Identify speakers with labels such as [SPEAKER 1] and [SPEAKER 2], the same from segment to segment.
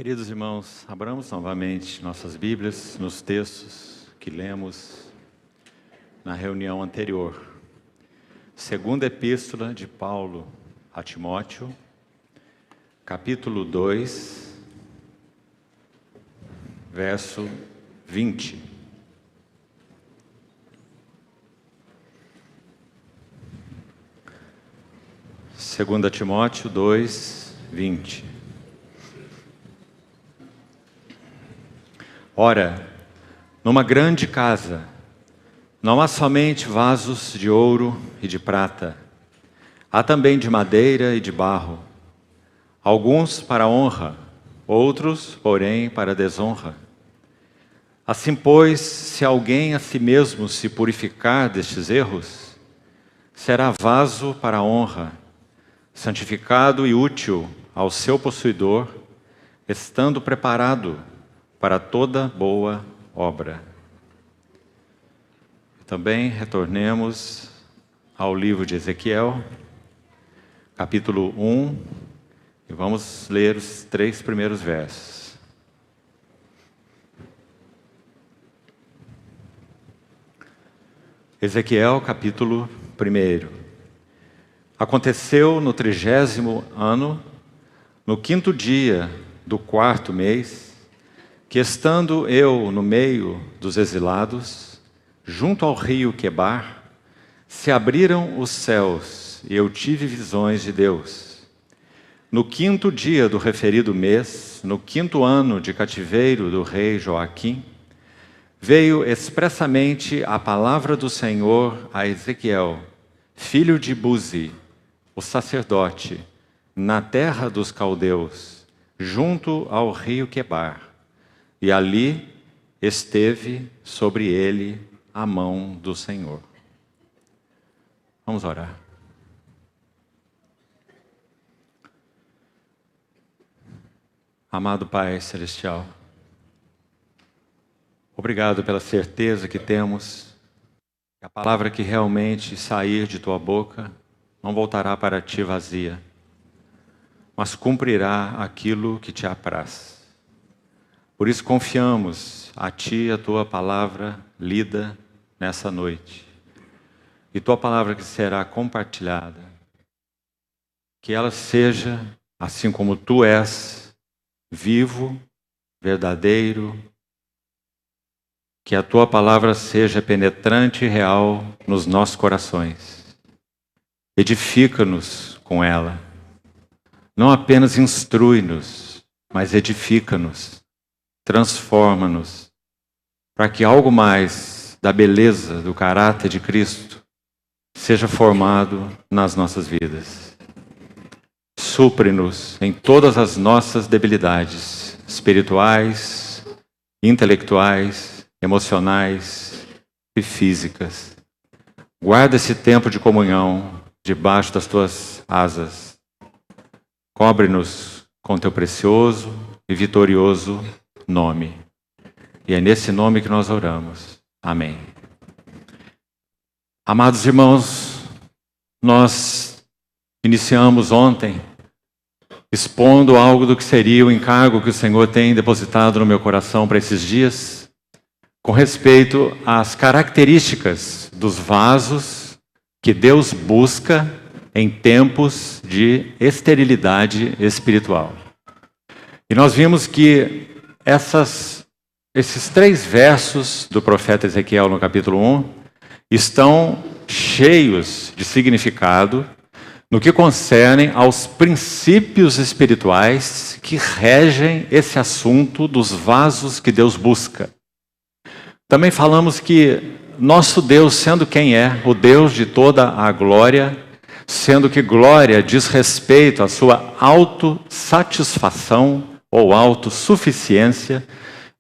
[SPEAKER 1] Queridos irmãos, abramos novamente nossas Bíblias nos textos que lemos na reunião anterior. Segunda Epístola de Paulo a Timóteo, capítulo 2, verso 20. Segunda Timóteo 2, 20. Ora, numa grande casa, não há somente vasos de ouro e de prata, há também de madeira e de barro, alguns para honra, outros, porém, para desonra. Assim, pois, se alguém a si mesmo se purificar destes erros, será vaso para honra, santificado e útil ao seu possuidor, estando preparado para toda boa obra. Também retornemos ao livro de Ezequiel, capítulo 1, e vamos ler os 3 primeiros versos. Ezequiel, capítulo 1. Aconteceu no 30º ano, no 5º dia do 4º mês, que estando eu no meio dos exilados, junto ao rio Quebar, se abriram os céus e eu tive visões de Deus. No 5º dia do referido mês, no 5º ano de cativeiro do rei Joaquim, veio expressamente a palavra do Senhor a Ezequiel, filho de Buzi, o sacerdote, na terra dos caldeus, junto ao rio Quebar. E ali esteve sobre ele a mão do Senhor. Vamos orar. Amado Pai Celestial, obrigado pela certeza que temos que a palavra que realmente sair de tua boca não voltará para ti vazia, mas cumprirá aquilo que te apraz. Por isso confiamos a Ti, a Tua palavra lida nessa noite. E Tua palavra que será compartilhada, que ela seja, assim como Tu és, vivo, verdadeiro, que a Tua palavra seja penetrante e real nos nossos corações. Edifica-nos com ela. Não apenas instrui-nos, mas edifica-nos. Transforma-nos, para que algo mais da beleza, do caráter de Cristo, seja formado nas nossas vidas. Supre-nos em todas as nossas debilidades, espirituais, intelectuais, emocionais e físicas. Guarda esse tempo de comunhão debaixo das Tuas asas. Cobre-nos com Teu precioso e vitorioso nome. E é nesse nome que nós oramos. Amém. Amados irmãos, nós iniciamos ontem expondo algo do que seria o encargo que o Senhor tem depositado no meu coração para esses dias, com respeito às características dos vasos que Deus busca em tempos de esterilidade espiritual. E nós vimos que esses 3 versos do profeta Ezequiel no capítulo 1 estão cheios de significado no que concerne aos princípios espirituais que regem esse assunto dos vasos que Deus busca. Também falamos que nosso Deus, sendo quem é, o Deus de toda a glória, sendo que glória diz respeito à sua autossatisfação ou autossuficiência,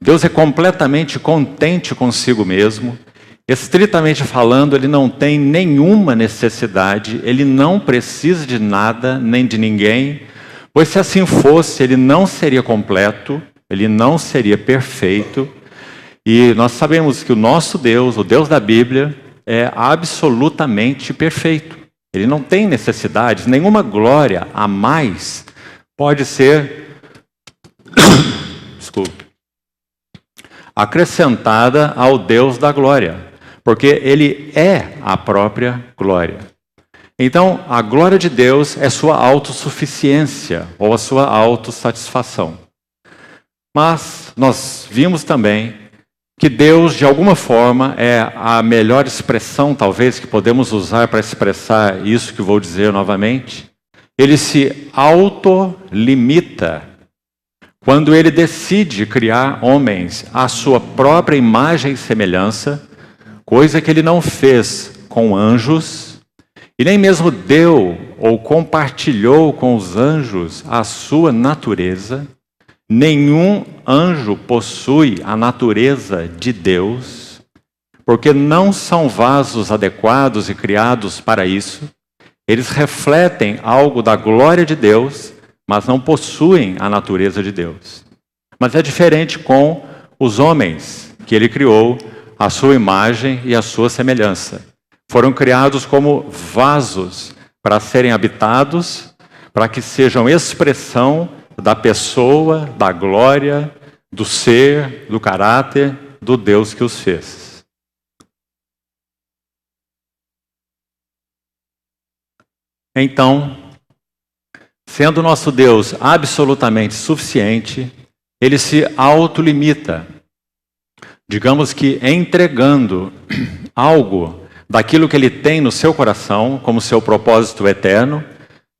[SPEAKER 1] Deus é completamente contente consigo mesmo. Estritamente falando, Ele não tem nenhuma necessidade, Ele não precisa de nada, nem de ninguém, pois se assim fosse, Ele não seria completo, Ele não seria perfeito. E nós sabemos que o nosso Deus, o Deus da Bíblia, é absolutamente perfeito. Ele não tem necessidades, nenhuma glória a mais pode ser desculpe, acrescentada ao Deus da glória, porque Ele é a própria glória. Então, a glória de Deus é sua autossuficiência ou a sua autossatisfação. Mas nós vimos também que Deus, de alguma forma, é a melhor expressão, talvez, que podemos usar para expressar isso que vou dizer novamente. Ele se autolimita quando ele decide criar homens à sua própria imagem e semelhança, coisa que ele não fez com anjos, e nem mesmo deu ou compartilhou com os anjos a sua natureza. Nenhum anjo possui a natureza de Deus, porque não são vasos adequados e criados para isso. Eles refletem algo da glória de Deus, mas não possuem a natureza de Deus. Mas é diferente com os homens que ele criou, à sua imagem e à sua semelhança. Foram criados como vasos para serem habitados, para que sejam expressão da pessoa, da glória, do ser, do caráter do Deus que os fez. Então, sendo nosso Deus absolutamente suficiente, Ele se autolimita, digamos que entregando algo daquilo que Ele tem no seu coração, como seu propósito eterno,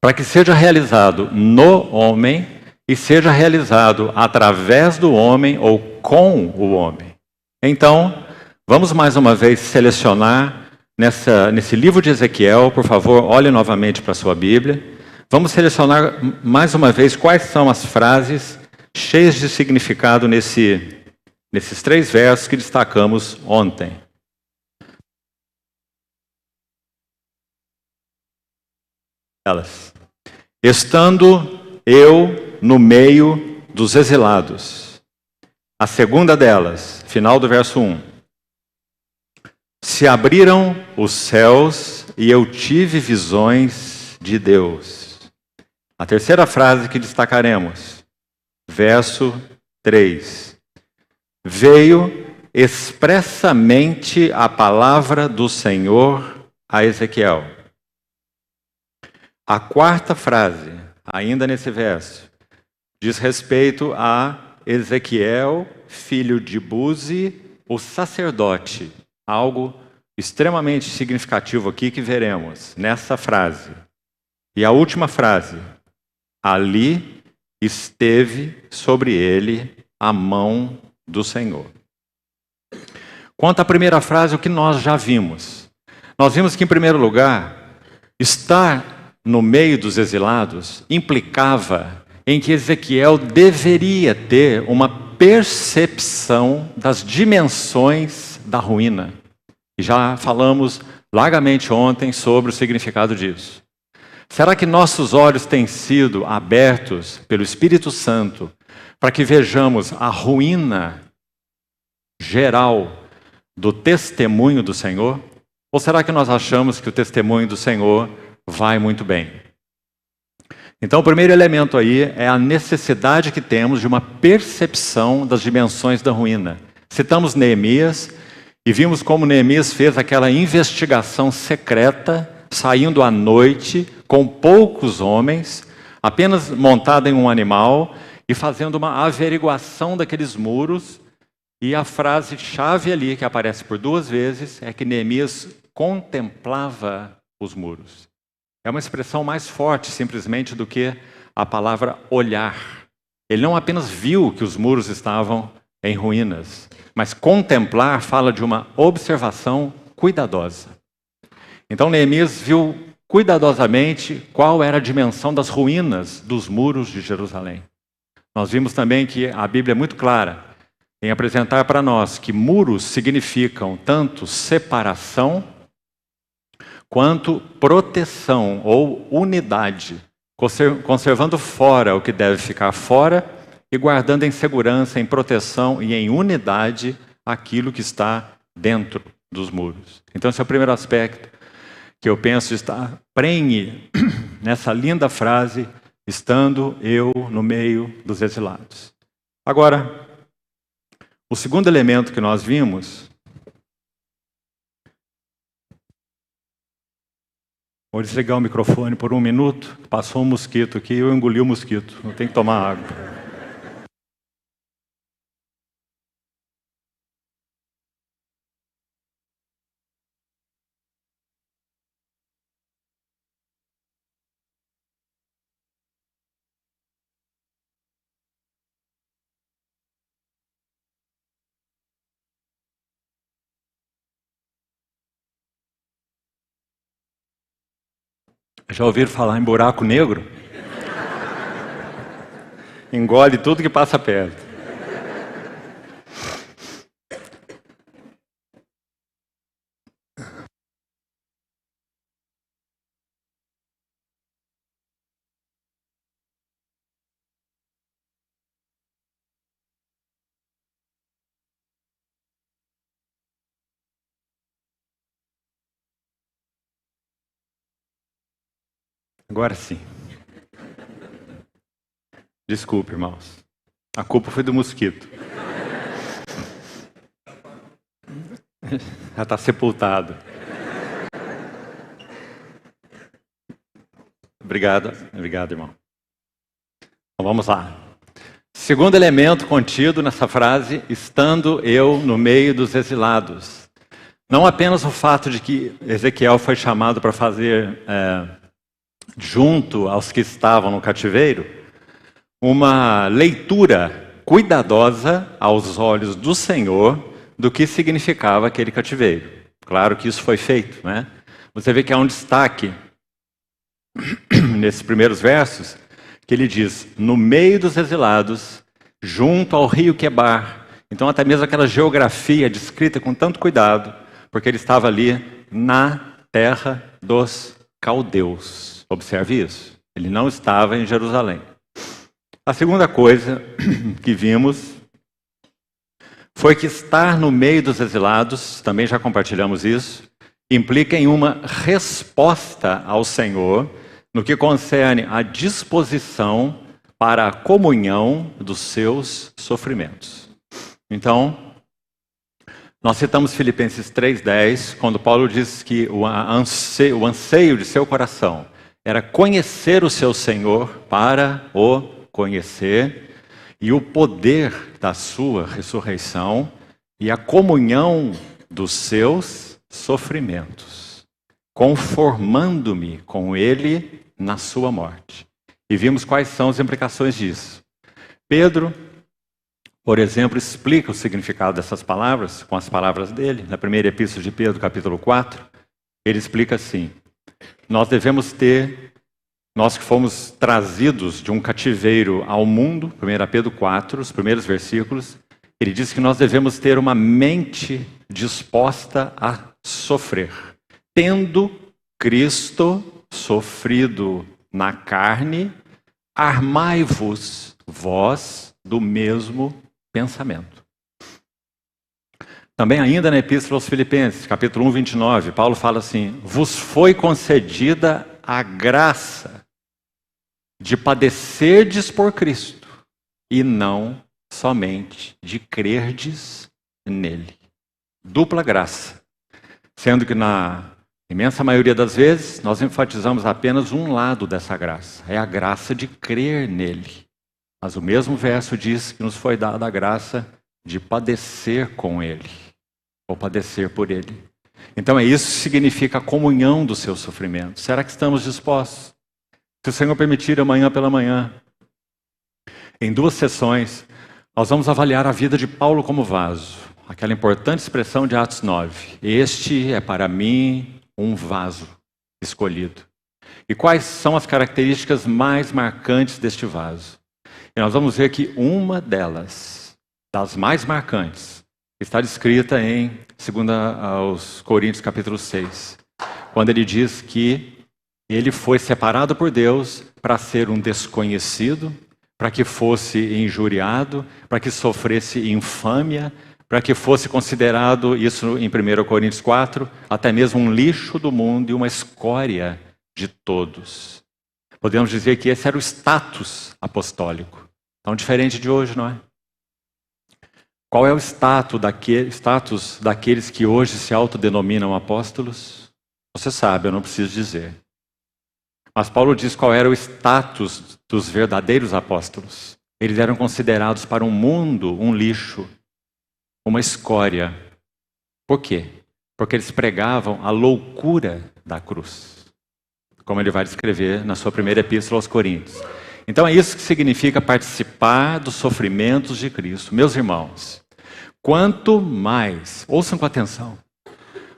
[SPEAKER 1] para que seja realizado no homem, e seja realizado através do homem ou com o homem. Então, vamos mais uma vez selecionar nesse livro de Ezequiel, por favor, olhe novamente para a sua Bíblia. Vamos selecionar mais uma vez quais são as frases cheias de significado nesses 3 versos que destacamos ontem. Elas. Estando eu no meio dos exilados. A segunda delas, final do verso 1. Se abriram os céus e eu tive visões de Deus. A terceira frase que destacaremos, verso 3. Veio expressamente a palavra do Senhor a Ezequiel. A quarta frase, ainda nesse verso, diz respeito a Ezequiel, filho de Buzi, o sacerdote. Algo extremamente significativo aqui que veremos nessa frase. E a última frase, ali esteve sobre ele a mão do Senhor. Quanto à primeira frase, o que nós já vimos? Nós vimos que, em primeiro lugar, estar no meio dos exilados implicava em que Ezequiel deveria ter uma percepção das dimensões da ruína. E já falamos largamente ontem sobre o significado disso. Será que nossos olhos têm sido abertos pelo Espírito Santo para que vejamos a ruína geral do testemunho do Senhor? Ou será que nós achamos que o testemunho do Senhor vai muito bem? Então, o primeiro elemento aí é a necessidade que temos de uma percepção das dimensões da ruína. Citamos Neemias e vimos como Neemias fez aquela investigação secreta, saindo à noite, com poucos homens, apenas montado em um animal e fazendo uma averiguação daqueles muros. E a frase-chave ali, que aparece por 2 vezes, é que Neemias contemplava os muros. É uma expressão mais forte, simplesmente, do que a palavra olhar. Ele não apenas viu que os muros estavam em ruínas, mas contemplar fala de uma observação cuidadosa. Então, Neemias viu cuidadosamente qual era a dimensão das ruínas dos muros de Jerusalém. Nós vimos também que a Bíblia é muito clara em apresentar para nós que muros significam tanto separação quanto proteção ou unidade, conservando fora o que deve ficar fora e guardando em segurança, em proteção e em unidade aquilo que está dentro dos muros. Então esse é o primeiro aspecto que eu penso está prenhe nessa linda frase, estando eu no meio dos exilados. Agora, o segundo elemento que nós vimos... Vou desligar o microfone por 1 minuto. Passou um mosquito aqui, eu engoli o mosquito. Eu tenho que tomar água. Já ouviram falar em buraco negro? Engole tudo que passa perto. Agora sim. Desculpe, irmãos. A culpa foi do mosquito. Já está sepultado. Obrigado, irmão. Então, vamos lá. Segundo elemento contido nessa frase, estando eu no meio dos exilados. Não apenas o fato de que Ezequiel foi chamado para fazer, junto aos que estavam no cativeiro, uma leitura cuidadosa aos olhos do Senhor do que significava aquele cativeiro. Claro que isso foi feito, né? Você vê que há um destaque nesses primeiros versos, que ele diz, no meio dos exilados, junto ao rio Quebar. Então até mesmo aquela geografia descrita com tanto cuidado, porque ele estava ali na terra dos caldeus. Observe isso. Ele não estava em Jerusalém. A segunda coisa que vimos foi que estar no meio dos exilados, também já compartilhamos isso, implica em uma resposta ao Senhor no que concerne a disposição para a comunhão dos seus sofrimentos. Então, nós citamos Filipenses 3,10, quando Paulo diz que o anseio de seu coração era conhecer o seu Senhor para o conhecer e o poder da sua ressurreição e a comunhão dos seus sofrimentos, conformando-me com ele na sua morte. E vimos quais são as implicações disso. Pedro, por exemplo, explica o significado dessas palavras com as palavras dele. Na primeira epístola de Pedro, capítulo 4, ele explica assim: nós que fomos trazidos de um cativeiro ao mundo, 1 Pedro 4, os primeiros versículos, ele diz que nós devemos ter uma mente disposta a sofrer, tendo Cristo sofrido na carne, armai-vos vós do mesmo pensamento. Também ainda na Epístola aos Filipenses, capítulo 1, 29, Paulo fala assim: vos foi concedida a graça de padecerdes por Cristo, e não somente de crerdes nele. Dupla graça. Sendo que na imensa maioria das vezes, nós enfatizamos apenas um lado dessa graça. É a graça de crer nele. Mas o mesmo verso diz que nos foi dada a graça de padecer com ele, ou padecer por ele. Então isso que significa a comunhão do seu sofrimento. Será que estamos dispostos? Se o Senhor permitir, amanhã pela manhã, em 2 sessões, nós vamos avaliar a vida de Paulo como vaso. Aquela importante expressão de Atos 9. Este é para mim um vaso escolhido. E quais são as características mais marcantes deste vaso? E nós vamos ver que uma delas, das mais marcantes, está descrita em 2 aos Coríntios capítulo 6. Quando ele diz que ele foi separado por Deus para ser um desconhecido, para que fosse injuriado, para que sofresse infâmia, para que fosse considerado, isso em 1 Coríntios 4, até mesmo um lixo do mundo e uma escória de todos. Podemos dizer que esse era o status apostólico. Tão diferente de hoje, não é? Qual é o status daqueles que hoje se autodenominam apóstolos? Você sabe, eu não preciso dizer. Mas Paulo diz qual era o status dos verdadeiros apóstolos. Eles eram considerados para um mundo um lixo, uma escória. Por quê? Porque eles pregavam a loucura da cruz, como ele vai descrever na sua primeira epístola aos Coríntios. Então é isso que significa participar dos sofrimentos de Cristo. Meus irmãos, quanto mais, ouçam com atenção,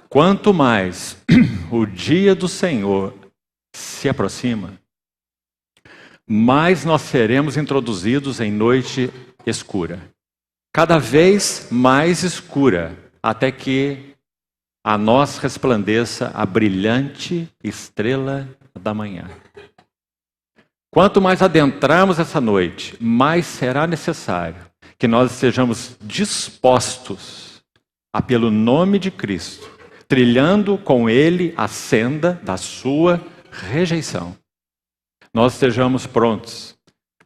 [SPEAKER 1] quanto mais o dia do Senhor se aproxima, mais nós seremos introduzidos em noite escura. Cada vez mais escura, até que a nós resplandeça a brilhante estrela da manhã. Quanto mais adentrarmos essa noite, mais será necessário que nós estejamos dispostos a, pelo nome de Cristo, trilhando com Ele a senda da sua rejeição. Nós estejamos prontos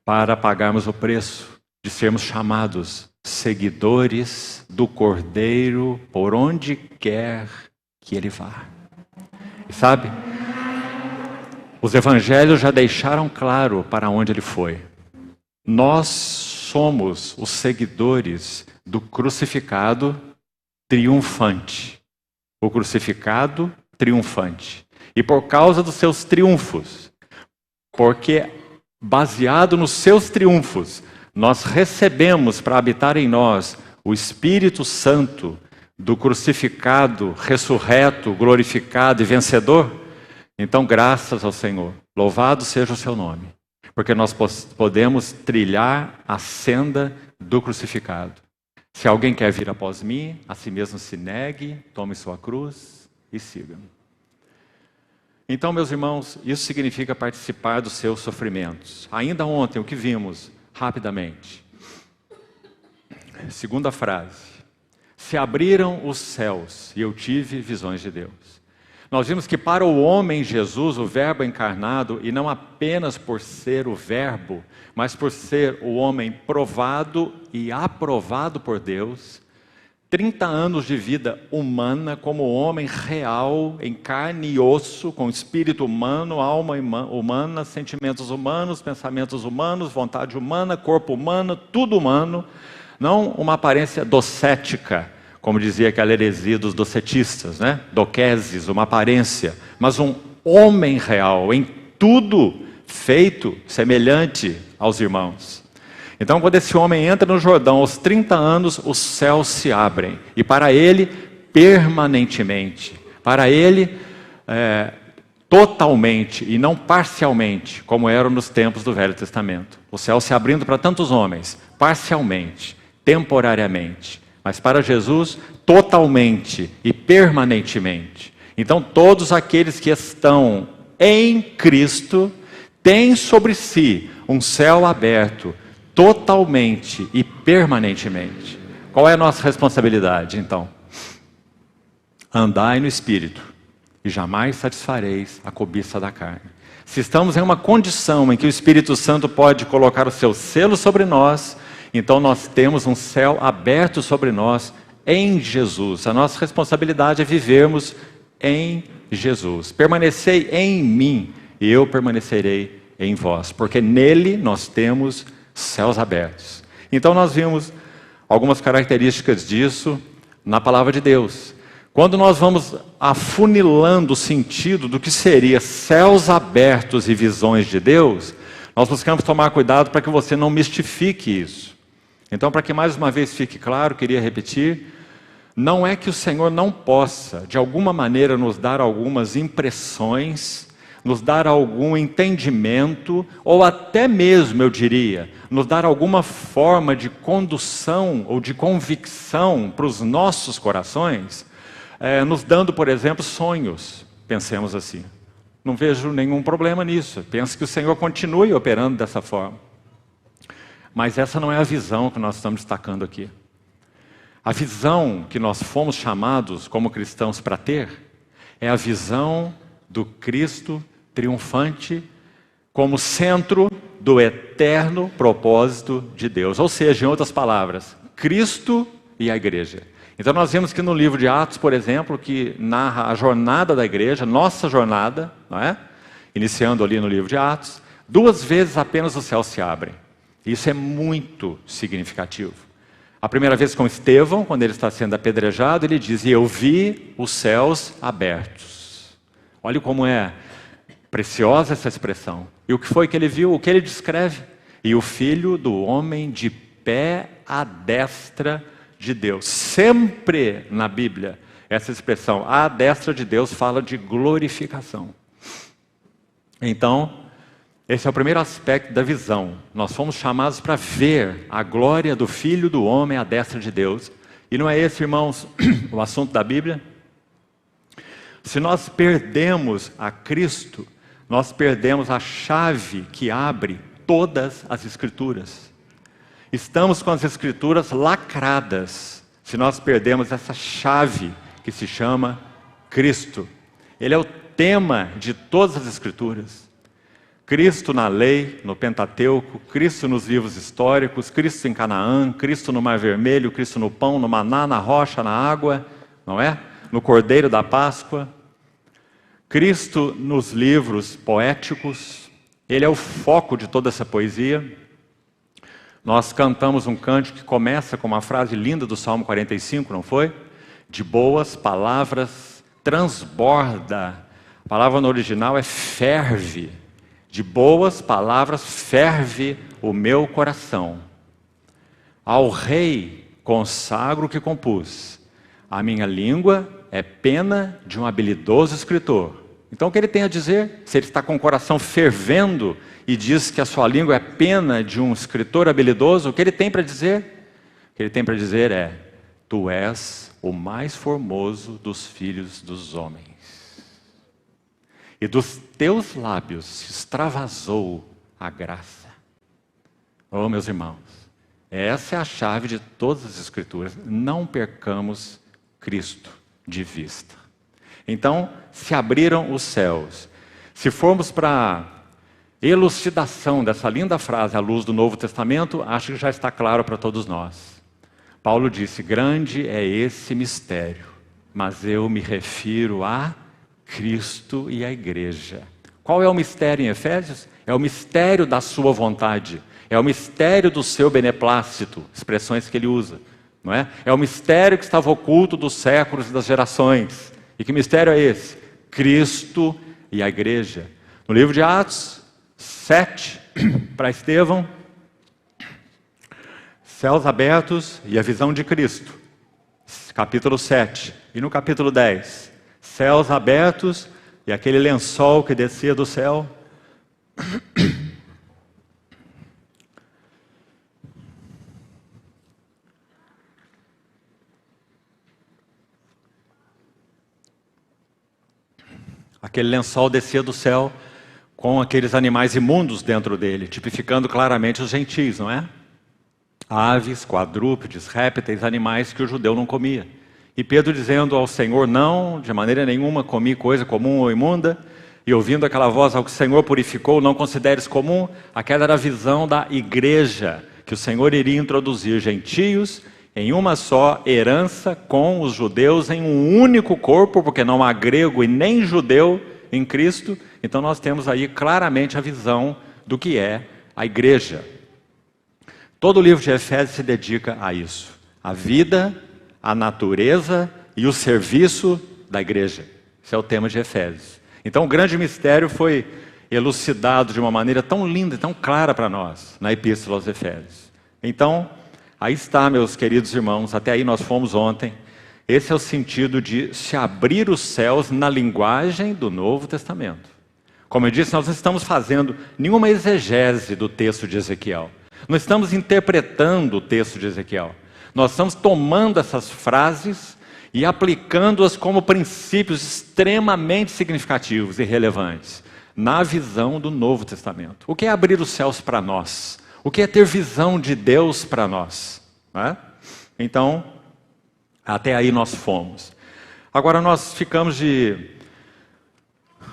[SPEAKER 1] para pagarmos o preço de sermos chamados seguidores do Cordeiro por onde quer que Ele vá. E sabe, os evangelhos já deixaram claro para onde Ele foi. Nós somos os seguidores do crucificado triunfante. O crucificado triunfante. E por causa dos seus triunfos, porque baseado nos seus triunfos, nós recebemos para habitar em nós o Espírito Santo do crucificado, ressurreto, glorificado e vencedor. Então, graças ao Senhor, louvado seja o seu nome, porque nós podemos trilhar a senda do crucificado. Se alguém quer vir após mim, a si mesmo se negue, tome sua cruz e siga-me. Então, meus irmãos, isso significa participar dos seus sofrimentos. Ainda ontem, o que vimos, rapidamente. Segunda frase. Se abriram os céus e eu tive visões de Deus. Nós vimos que para o homem Jesus, o verbo encarnado, e não apenas por ser o verbo, mas por ser o homem provado e aprovado por Deus, 30 anos de vida humana como homem real, em carne e osso, com espírito humano, alma humana, sentimentos humanos, pensamentos humanos, vontade humana, corpo humano, tudo humano, não uma aparência docética, como dizia aquela heresia dos docetistas, né? Doqueses, uma aparência, mas um homem real, em tudo feito semelhante aos irmãos. Então, quando esse homem entra no Jordão, aos 30 anos, os céus se abrem. E para ele, permanentemente. Para ele, totalmente e não parcialmente, como eram nos tempos do Velho Testamento. O céu se abrindo para tantos homens, parcialmente, temporariamente. Mas para Jesus, totalmente e permanentemente. Então, todos aqueles que estão em Cristo têm sobre si um céu aberto, totalmente e permanentemente. Qual é a nossa responsabilidade, então? Andai no Espírito, e jamais satisfareis a cobiça da carne. Se estamos em uma condição em que o Espírito Santo pode colocar o seu selo sobre nós, então nós temos um céu aberto sobre nós em Jesus. A nossa responsabilidade é vivermos em Jesus. Permanecei em mim, e eu permanecerei em vós, porque nele nós temos céus abertos. Então nós vimos algumas características disso na palavra de Deus. Quando nós vamos afunilando o sentido do que seria céus abertos e visões de Deus, nós buscamos tomar cuidado para que você não mistifique isso. Então, para que mais uma vez fique claro, queria repetir, não é que o Senhor não possa, de alguma maneira, nos dar algumas impressões, nos dar algum entendimento, ou até mesmo, eu diria, nos dar alguma forma de condução ou de convicção para os nossos corações, nos dando, por exemplo, sonhos, pensemos assim. Não vejo nenhum problema nisso, penso que o Senhor continue operando dessa forma. Mas essa não é a visão que nós estamos destacando aqui. A visão que nós fomos chamados como cristãos para ter, é a visão do Cristo triunfante como centro do eterno propósito de Deus. Ou seja, em outras palavras, Cristo e a igreja. Então nós vimos que no livro de Atos, por exemplo, que narra a jornada da igreja, nossa jornada, não é? Iniciando ali no livro de Atos, 2 vezes apenas os céus se abrem. Isso é muito significativo. A primeira vez com Estevão, quando ele está sendo apedrejado, ele diz: e eu vi os céus abertos. Olha como é preciosa essa expressão. E o que foi que ele viu? O que ele descreve? E o Filho do Homem de pé à destra de Deus. Sempre na Bíblia, essa expressão, à destra de Deus, fala de glorificação. Então, esse é o primeiro aspecto da visão. Nós fomos chamados para ver a glória do Filho do Homem à destra de Deus. E não é esse, irmãos, o assunto da Bíblia? Se nós perdemos a Cristo, nós perdemos a chave que abre todas as Escrituras. Estamos com as Escrituras lacradas, se nós perdemos essa chave que se chama Cristo. Ele é o tema de todas as Escrituras. Cristo na lei, no Pentateuco, Cristo nos livros históricos, Cristo em Canaã, Cristo no Mar Vermelho, Cristo no pão, no maná, na rocha, na água, não é? No Cordeiro da Páscoa. Cristo nos livros poéticos, ele é o foco de toda essa poesia. Nós cantamos um cântico que começa com uma frase linda do Salmo 45, não foi? De boas palavras transborda. A palavra no original é ferve. De boas palavras ferve o meu coração. Ao rei consagro o que compus. A minha língua é pena de um habilidoso escritor. Então o que ele tem a dizer? Se ele está com o coração fervendo e diz que a sua língua é pena de um escritor habilidoso, o que ele tem para dizer? O que ele tem para dizer é: tu és o mais formoso dos filhos dos homens. E dos teus lábios extravasou a graça. Oh, meus irmãos, essa é a chave de todas as Escrituras. Não percamos Cristo de vista. Então, se abriram os céus. Se formos para a elucidação dessa linda frase à luz do Novo Testamento, acho que já está claro para todos nós. Paulo disse: grande é esse mistério, mas eu me refiro a Cristo e a igreja. Qual é o mistério em Efésios? É o mistério da sua vontade. É o mistério do seu beneplácito, expressões que ele usa, não é? É o mistério que estava oculto dos séculos e das gerações. E que mistério é esse? Cristo e a igreja. No livro de Atos 7, para Estevão, céus abertos e a visão de Cristo. Capítulo 7. E no capítulo 10, céus abertos e aquele lençol que descia do céu. Aquele lençol descia do céu com aqueles animais imundos dentro dele, tipificando claramente os gentios, não é? Aves, quadrúpedes, répteis, animais que o judeu não comia. E Pedro dizendo ao Senhor: não, de maneira nenhuma comi coisa comum ou imunda. E ouvindo aquela voz: ao que o Senhor purificou, não consideres comum. Aquela era a visão da igreja, que o Senhor iria introduzir gentios em uma só herança com os judeus em um único corpo, porque não há grego e nem judeu em Cristo. Então nós temos aí claramente a visão do que é a igreja. Todo o livro de Efésios se dedica a isso: a vida, a natureza e o serviço da igreja. Esse é o tema de Efésios. Então o grande mistério foi elucidado de uma maneira tão linda e tão clara para nós na Epístola aos Efésios. Então, aí está, meus queridos irmãos, até aí nós fomos ontem. Esse é o sentido de se abrir os céus na linguagem do Novo Testamento. Como eu disse, nós não estamos fazendo nenhuma exegese do texto de Ezequiel. Não estamos interpretando o texto de Ezequiel. Nós estamos tomando essas frases e aplicando-as como princípios extremamente significativos e relevantes na visão do Novo Testamento. O que é abrir os céus para nós? O que é ter visão de Deus para nós? Não é? Então, até aí nós fomos. Agora nós ficamos de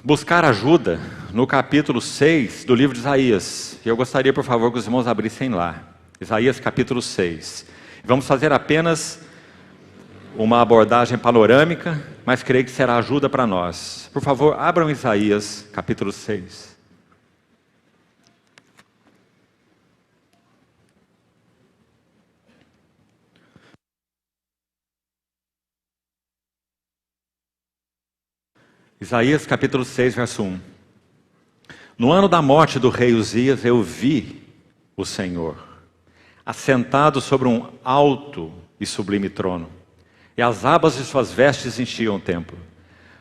[SPEAKER 1] buscar ajuda no capítulo 6 do livro de Isaías. E eu gostaria, por favor, que os irmãos abrissem lá. Isaías capítulo 6. Vamos fazer apenas uma abordagem panorâmica, mas creio que será ajuda para nós. Por favor, abram Isaías, capítulo 6. Isaías, capítulo 6, verso 1. No ano da morte do rei Uzias, eu vi o Senhor, assentado sobre um alto e sublime trono, e as abas de suas vestes enchiam o templo.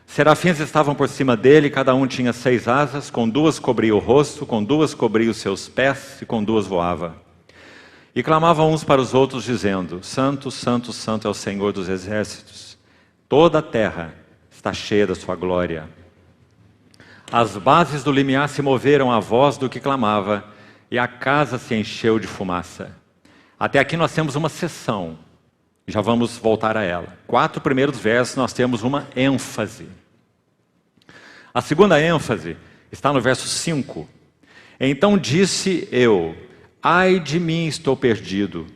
[SPEAKER 1] Serafins estavam por cima dele, cada um tinha 6 asas, com 2 cobria o rosto, com 2 cobria os seus pés, e com 2 voava. E clamavam uns para os outros, dizendo: Santo, Santo, Santo é o Senhor dos exércitos, toda a terra está cheia da sua glória. As bases do limiar se moveram à voz do que clamava, e a casa se encheu de fumaça. Até aqui nós temos uma seção, já vamos voltar a ela. 4 primeiros versos nós temos uma ênfase. A segunda ênfase está no verso 5. Então disse eu: ai de mim, estou perdido,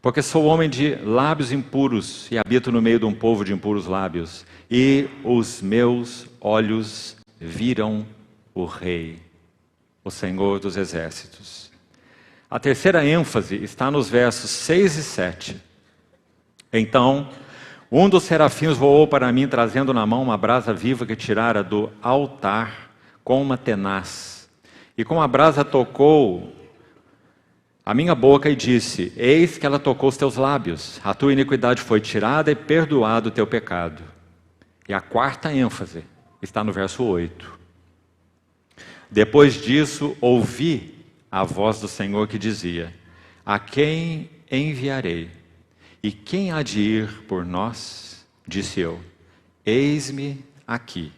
[SPEAKER 1] porque sou homem de lábios impuros e habito no meio de um povo de impuros lábios, e os meus olhos viram o Rei, o Senhor dos exércitos. A terceira ênfase está nos versos 6 e 7. Então, um dos serafins voou para mim, trazendo na mão uma brasa viva que tirara do altar com uma tenaz. E com a brasa tocou a minha boca e disse: eis que ela tocou os teus lábios, a tua iniquidade foi tirada e perdoado o teu pecado. E a quarta ênfase está no verso 8. Depois disso, ouvi a voz do Senhor que dizia: a quem enviarei? E quem há de ir por nós? Disse eu: eis-me aqui,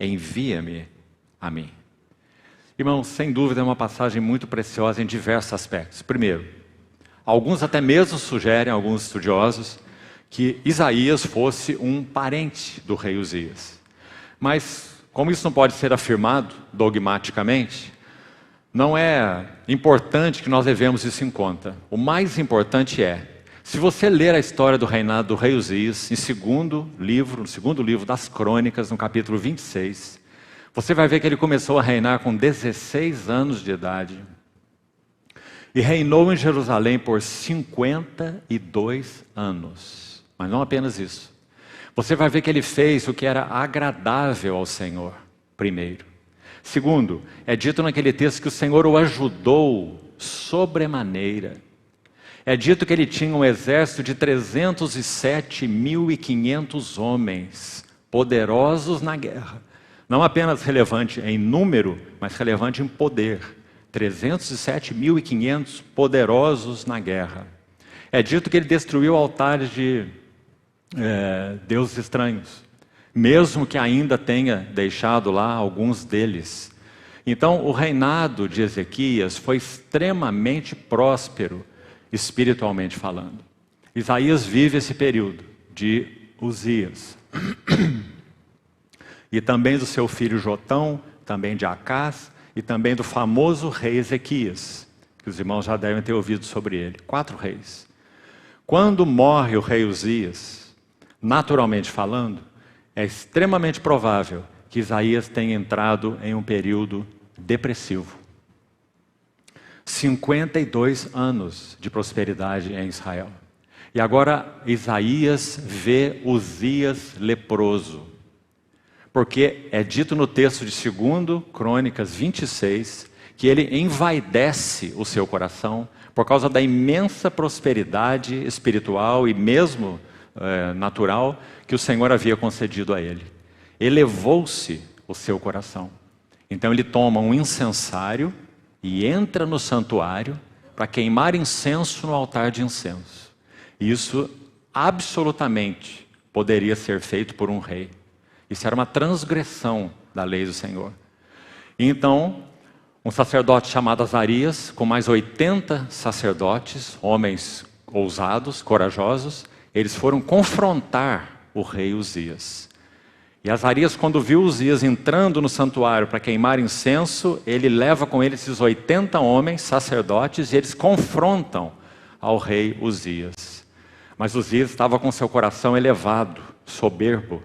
[SPEAKER 1] envia-me a mim. Irmãos, sem dúvida é uma passagem muito preciosa em diversos aspectos. Primeiro, alguns até mesmo sugerem, alguns estudiosos, que Isaías fosse um parente do rei Uzias. Mas, como isso não pode ser afirmado dogmaticamente, não é importante que nós levemos isso em conta. O mais importante é, se você ler a história do reinado do rei Uzias, no segundo livro das Crônicas, no capítulo 26, você vai ver que ele começou a reinar com 16 anos de idade. E reinou em Jerusalém por 52 anos. Mas não apenas isso. Você vai ver que ele fez o que era agradável ao Senhor, primeiro. Segundo, é dito naquele texto que o Senhor o ajudou sobremaneira. É dito que ele tinha um exército de 307.500 homens, poderosos na guerra. Não apenas relevante em número, mas relevante em poder. 307.500 poderosos na guerra. É dito que ele destruiu altares de deuses estranhos, mesmo que ainda tenha deixado lá alguns deles. Então, o reinado de Ezequias foi extremamente próspero, espiritualmente falando. Isaías vive esse período de Uzias. E também do seu filho Jotão, também de Acás, e também do famoso rei Ezequias, que os irmãos já devem ter ouvido sobre ele. 4 reis. Quando morre o rei Uzias, naturalmente falando, é extremamente provável que Isaías tenha entrado em um período depressivo. 52 anos de prosperidade em Israel. E agora Isaías vê Uzias leproso. Porque é dito no texto de 2 Crônicas 26, que ele envaidece o seu coração por causa da imensa prosperidade espiritual e mesmo natural que o Senhor havia concedido a ele. Elevou-se o seu coração. Então ele toma um incensário e entra no santuário para queimar incenso no altar de incenso. Isso absolutamente poderia ser feito por um rei. Isso era uma transgressão da lei do Senhor. Então, um sacerdote chamado Azarias, com mais 80 sacerdotes, homens ousados, corajosos, eles foram confrontar o rei Uzias. E Azarias, quando viu Uzias entrando no santuário para queimar incenso, ele leva com ele esses 80 homens, sacerdotes, e eles confrontam ao rei Uzias. Mas Uzias estava com seu coração elevado, soberbo.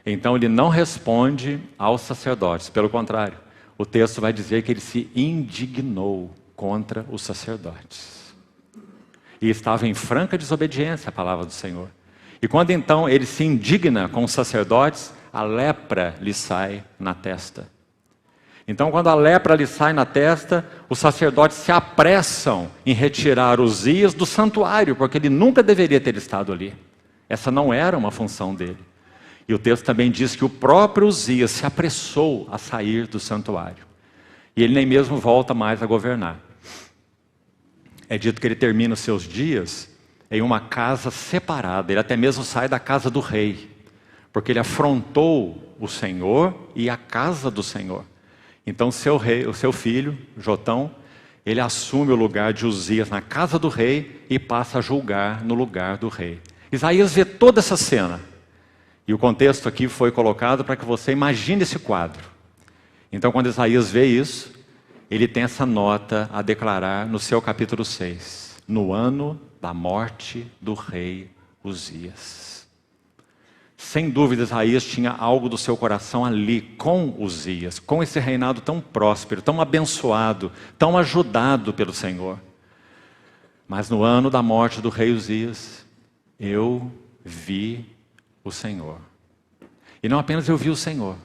[SPEAKER 1] Então ele não responde aos sacerdotes. Pelo contrário, o texto vai dizer que ele se indignou contra os sacerdotes. E estava em franca desobediência à palavra do Senhor. E quando então ele se indigna com os sacerdotes, a lepra lhe sai na testa. Então, quando a lepra lhe sai na testa, os sacerdotes se apressam em retirar Uzias do santuário, porque ele nunca deveria ter estado ali. Essa não era uma função dele. E o texto também diz que o próprio Uzias se apressou a sair do santuário. E ele nem mesmo volta mais a governar. É dito que ele termina os seus dias em uma casa separada. Ele até mesmo sai da casa do rei, porque ele afrontou o Senhor e a casa do Senhor. Então o seu filho, Jotão, ele assume o lugar de Uzias na casa do rei e passa a julgar no lugar do rei. Isaías vê toda essa cena. E o contexto aqui foi colocado para que você imagine esse quadro. Então, quando Isaías vê isso, ele tem essa nota a declarar no seu capítulo 6. No ano da morte do rei Uzias. Sem dúvida, Isaías tinha algo do seu coração ali, com Uzias, com esse reinado tão próspero, tão abençoado, tão ajudado pelo Senhor. Mas no ano da morte do rei Uzias, eu vi o Senhor. E não apenas eu vi o Senhor,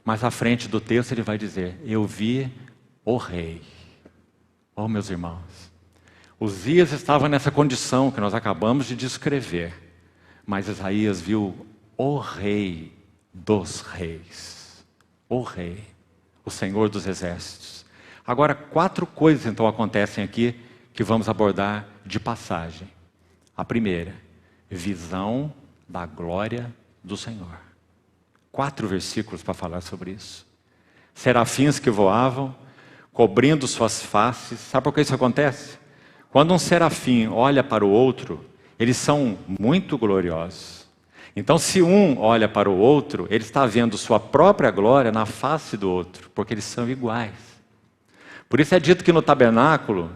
[SPEAKER 1] mas à frente do texto ele vai dizer, eu vi o rei. Oh, meus irmãos, Uzias estava nessa condição que nós acabamos de descrever, mas Isaías viu o rei dos reis, o rei, o Senhor dos exércitos. Agora, 4 coisas então acontecem aqui que vamos abordar de passagem. A primeira, visão da glória do Senhor. 4 versículos para falar sobre isso. Serafins que voavam, cobrindo suas faces. Sabe por que isso acontece? Quando um serafim olha para o outro, eles são muito gloriosos. Então, se um olha para o outro, ele está vendo sua própria glória na face do outro, porque eles são iguais. Por isso é dito que no tabernáculo,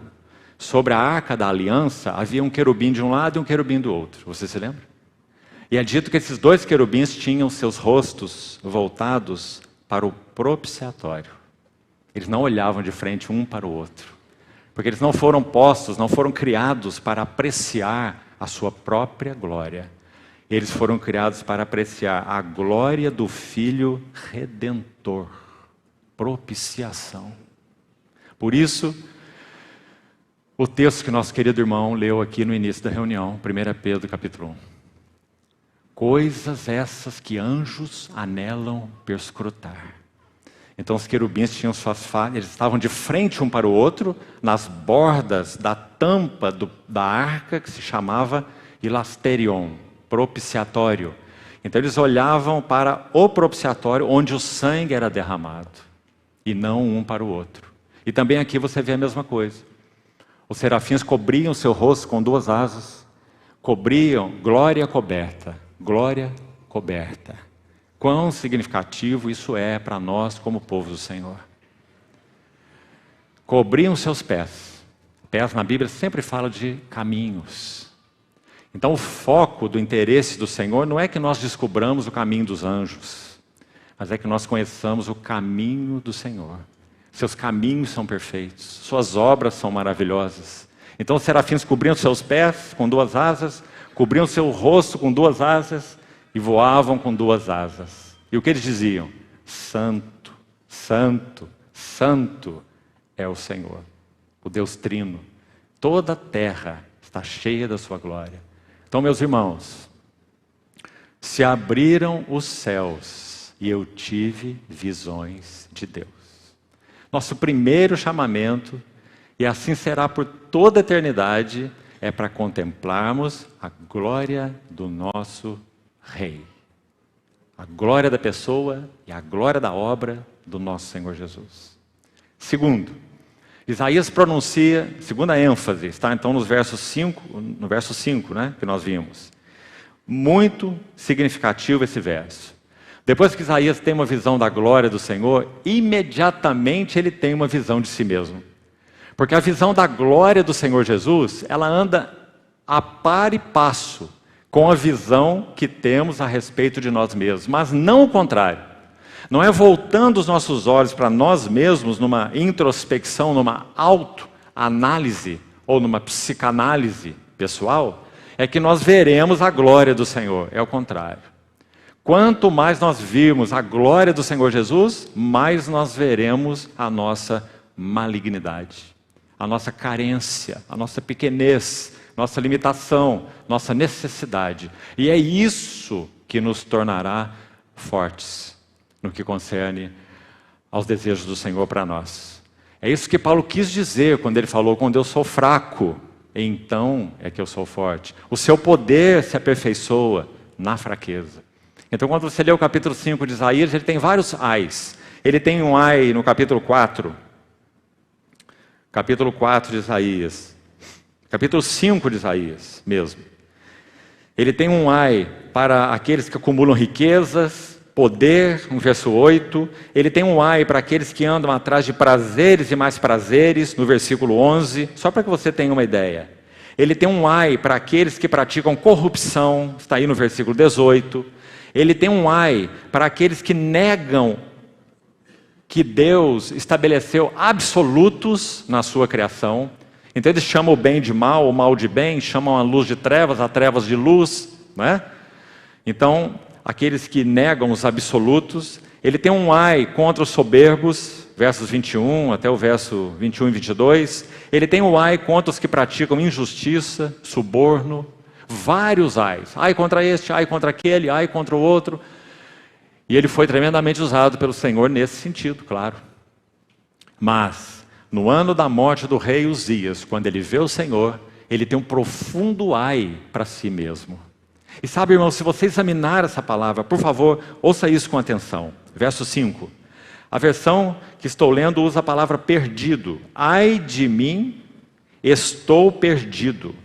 [SPEAKER 1] sobre a arca da aliança, havia um querubim de um lado e um querubim do outro. Você se lembra? E é dito que esses 2 querubins tinham seus rostos voltados para o propiciatório. Eles não olhavam de frente um para o outro, porque eles não foram postos, não foram criados para apreciar a sua própria glória. Eles foram criados para apreciar a glória do Filho Redentor, propiciação. Por isso, o texto que nosso querido irmão leu aqui no início da reunião, 1 Pedro capítulo 1. Coisas essas que anjos anelam perscrutar. Então os querubins tinham suas faces, eles estavam de frente um para o outro, nas bordas da tampa da arca que se chamava Hilasterion, propiciatório. Então eles olhavam para o propiciatório onde o sangue era derramado, e não um para o outro. E também aqui você vê a mesma coisa. Os serafins cobriam seu rosto com 2 asas, cobriam glória coberta, glória coberta. Quão significativo isso é para nós como povo do Senhor. Cobriam seus pés. Pés na Bíblia sempre fala de caminhos. Então o foco do interesse do Senhor não é que nós descobramos o caminho dos anjos, mas é que nós conheçamos o caminho do Senhor. Seus caminhos são perfeitos, suas obras são maravilhosas. Então os serafins cobriam seus pés com 2 asas, cobriam seu rosto com 2 asas e voavam com 2 asas. E o que eles diziam? Santo, Santo, Santo é o Senhor, o Deus Trino. Toda a terra está cheia da sua glória. Então, meus irmãos, se abriram os céus e eu tive visões de Deus. Nosso primeiro chamamento, e assim será por toda a eternidade, é para contemplarmos a glória do nosso Rei. A glória da pessoa e a glória da obra do nosso Senhor Jesus. Segundo, Isaías pronuncia, segunda ênfase, está então no verso 5, né, que nós vimos. Muito significativo esse verso. Depois que Isaías tem uma visão da glória do Senhor, imediatamente ele tem uma visão de si mesmo. Porque a visão da glória do Senhor Jesus, ela anda a par e passo com a visão que temos a respeito de nós mesmos, mas não o contrário. Não é voltando os nossos olhos para nós mesmos numa introspecção, numa autoanálise ou numa psicanálise pessoal, é que nós veremos a glória do Senhor. É o contrário. Quanto mais nós virmos a glória do Senhor Jesus, mais nós veremos a nossa malignidade, a nossa carência, a nossa pequenez, nossa limitação, nossa necessidade. E é isso que nos tornará fortes no que concerne aos desejos do Senhor para nós. É isso que Paulo quis dizer quando ele falou: quando eu sou fraco, então é que eu sou forte. O seu poder se aperfeiçoa na fraqueza. Então, quando você lê o capítulo 5 de Isaías, ele tem vários ais. Ele tem um ai no capítulo 4. Capítulo 4 de Isaías. Capítulo 5 de Isaías mesmo. Ele tem um ai para aqueles que acumulam riquezas, poder, no verso 8. Ele tem um ai para aqueles que andam atrás de prazeres e mais prazeres, no versículo 11. Só para que você tenha uma ideia. Ele tem um ai para aqueles que praticam corrupção, está aí no versículo 18. Ele tem um ai para aqueles que negam que Deus estabeleceu absolutos na sua criação. Então eles chamam o bem de mal, o mal de bem, chamam a luz de trevas, a trevas de luz, não é? Então, aqueles que negam os absolutos. Ele tem um ai contra os soberbos, versos 21 até o verso 21 e 22. Ele tem um ai contra os que praticam injustiça, suborno. Vários ais. Ai contra este, ai contra aquele, ai contra o outro. E ele foi tremendamente usado pelo Senhor nesse sentido, claro. Mas, no ano da morte do rei Uzias, quando ele vê o Senhor, ele tem um profundo ai para si mesmo. E sabe, irmão, se você examinar essa palavra, por favor, ouça isso com atenção. Verso 5. A versão que estou lendo usa a palavra perdido. Ai de mim, estou perdido.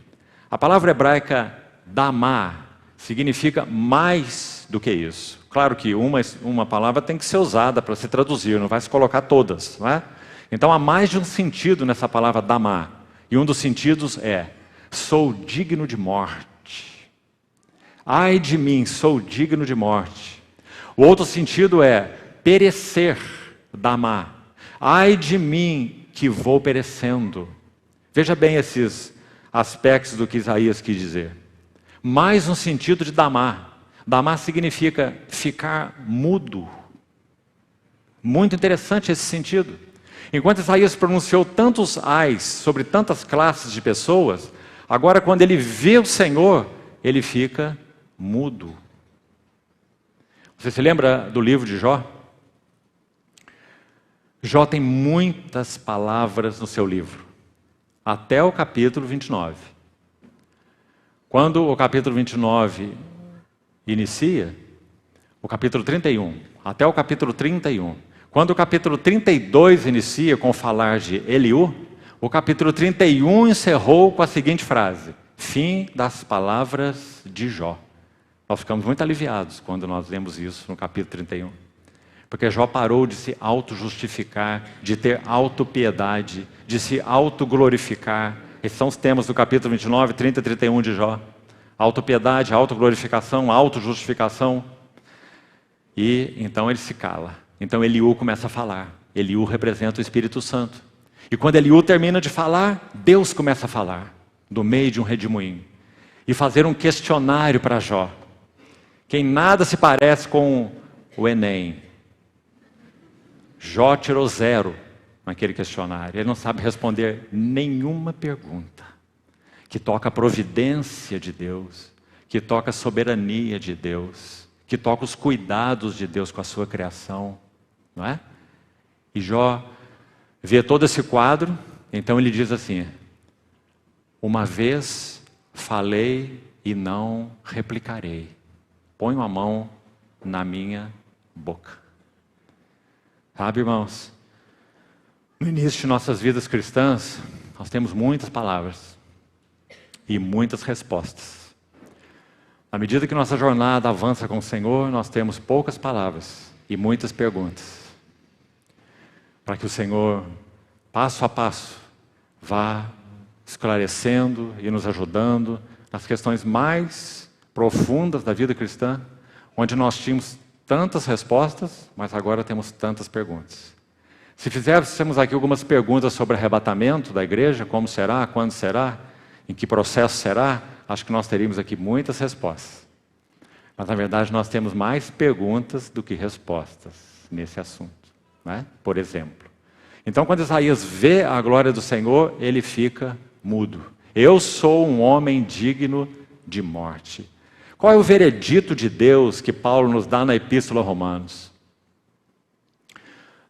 [SPEAKER 1] A palavra hebraica damá significa mais do que isso. Claro que uma palavra tem que ser usada para se traduzir, não vai se colocar todas, não é? Então há mais de um sentido nessa palavra damá. E um dos sentidos é: sou digno de morte. Ai de mim, sou digno de morte. O outro sentido é perecer, damá. Ai de mim que vou perecendo. Veja bem esses aspectos do que Isaías quis dizer. Mais um sentido de damá. Damá significa ficar mudo. Muito interessante esse sentido. Enquanto Isaías pronunciou tantos ais sobre tantas classes de pessoas, agora quando ele vê o Senhor, ele fica mudo. Você se lembra do livro de Jó? Jó tem muitas palavras no seu livro, até o capítulo 29. Quando o capítulo 29 inicia, o capítulo 31, até o capítulo 31. Quando o capítulo 32 inicia com o falar de Eliú, o capítulo 31 encerrou com a seguinte frase: fim das palavras de Jó. Nós ficamos muito aliviados quando nós lemos isso no capítulo 31. Porque Jó parou de se auto-justificar, de ter autopiedade, de se autoglorificar. Esses são os temas do capítulo 29, 30 e 31 de Jó. Autopiedade, autoglorificação, autojustificação. E então ele se cala. Então Eliú começa a falar. Eliú representa o Espírito Santo. E quando Eliú termina de falar, Deus começa a falar, do meio de um redemoinho. E fazer um questionário para Jó. Quem nada se parece com o Enem. Jó tirou 0 naquele questionário. Ele não sabe responder nenhuma pergunta que toca a providência de Deus, que toca a soberania de Deus, que toca os cuidados de Deus com a sua criação, não é? E Jó vê todo esse quadro, então ele diz assim: uma vez falei e não replicarei, ponho a mão na minha boca. Sabe, irmãos, no início de nossas vidas cristãs, nós temos muitas palavras e muitas respostas. À medida que nossa jornada avança com o Senhor, nós temos poucas palavras e muitas perguntas. Para que o Senhor, passo a passo, vá esclarecendo e nos ajudando nas questões mais profundas da vida cristã, onde nós tínhamos tantas respostas, mas agora temos tantas perguntas. Se fizéssemos aqui algumas perguntas sobre arrebatamento da igreja, como será, quando será, em que processo será, acho que nós teríamos aqui muitas respostas. Mas, na verdade, nós temos mais perguntas do que respostas nesse assunto, né? Por exemplo. Então, quando Isaías vê a glória do Senhor, ele fica mudo. Eu sou um homem digno de morte. Qual é o veredito de Deus que Paulo nos dá na Epístola aos Romanos?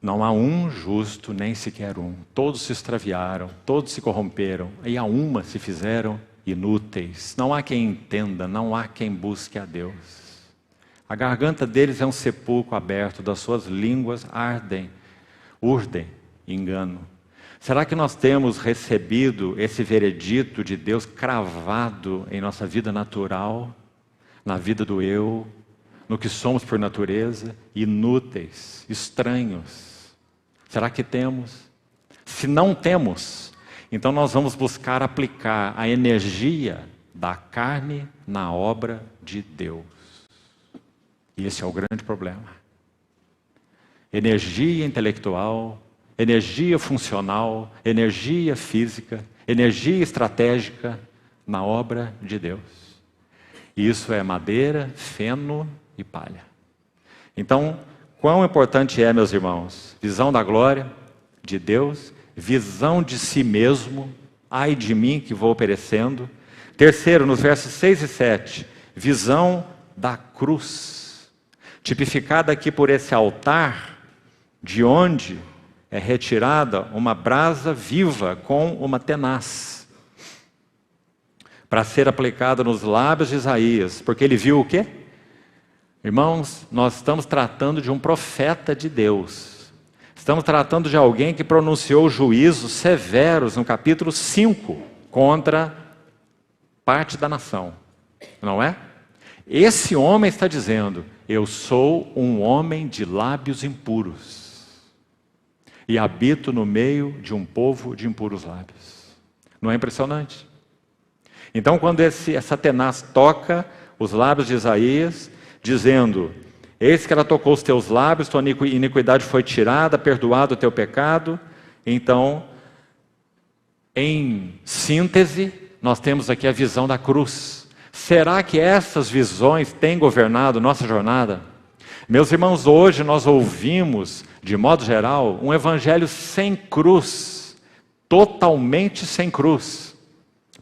[SPEAKER 1] Não há um justo, nem sequer um. Todos se extraviaram, todos se corromperam, e a uma se fizeram inúteis. Não há quem entenda, não há quem busque a Deus. A garganta deles é um sepulcro aberto, das suas línguas urdem engano. Será que nós temos recebido esse veredito de Deus cravado em nossa vida natural, na vida do eu, no que somos por natureza, inúteis, estranhos? Será que temos? Se não temos, então nós vamos buscar aplicar a energia da carne na obra de Deus. E esse é o grande problema. Energia intelectual, energia funcional, energia física, energia estratégica na obra de Deus. E isso é madeira, feno e palha. Então, quão importante é, meus irmãos, visão da glória de Deus, visão de si mesmo, ai de mim que vou perecendo. Terceiro, nos versos 6 e 7, visão da cruz, tipificada aqui por esse altar, de onde é retirada uma brasa viva com uma tenaz, para ser aplicada nos lábios de Isaías, porque ele viu o quê? Irmãos, nós estamos tratando de um profeta de Deus. Estamos tratando de alguém que pronunciou juízos severos no capítulo 5 contra parte da nação, não é? Esse homem está dizendo: eu sou um homem de lábios impuros e habito no meio de um povo de impuros lábios. Não é impressionante? Então, quando essa tenaz toca os lábios de Isaías, dizendo: eis que ela tocou os teus lábios, tua iniquidade foi tirada, perdoado o teu pecado. Então, em síntese, nós temos aqui a visão da cruz. Será que essas visões têm governado nossa jornada? Meus irmãos, hoje nós ouvimos, de modo geral, um evangelho sem cruz, totalmente sem cruz.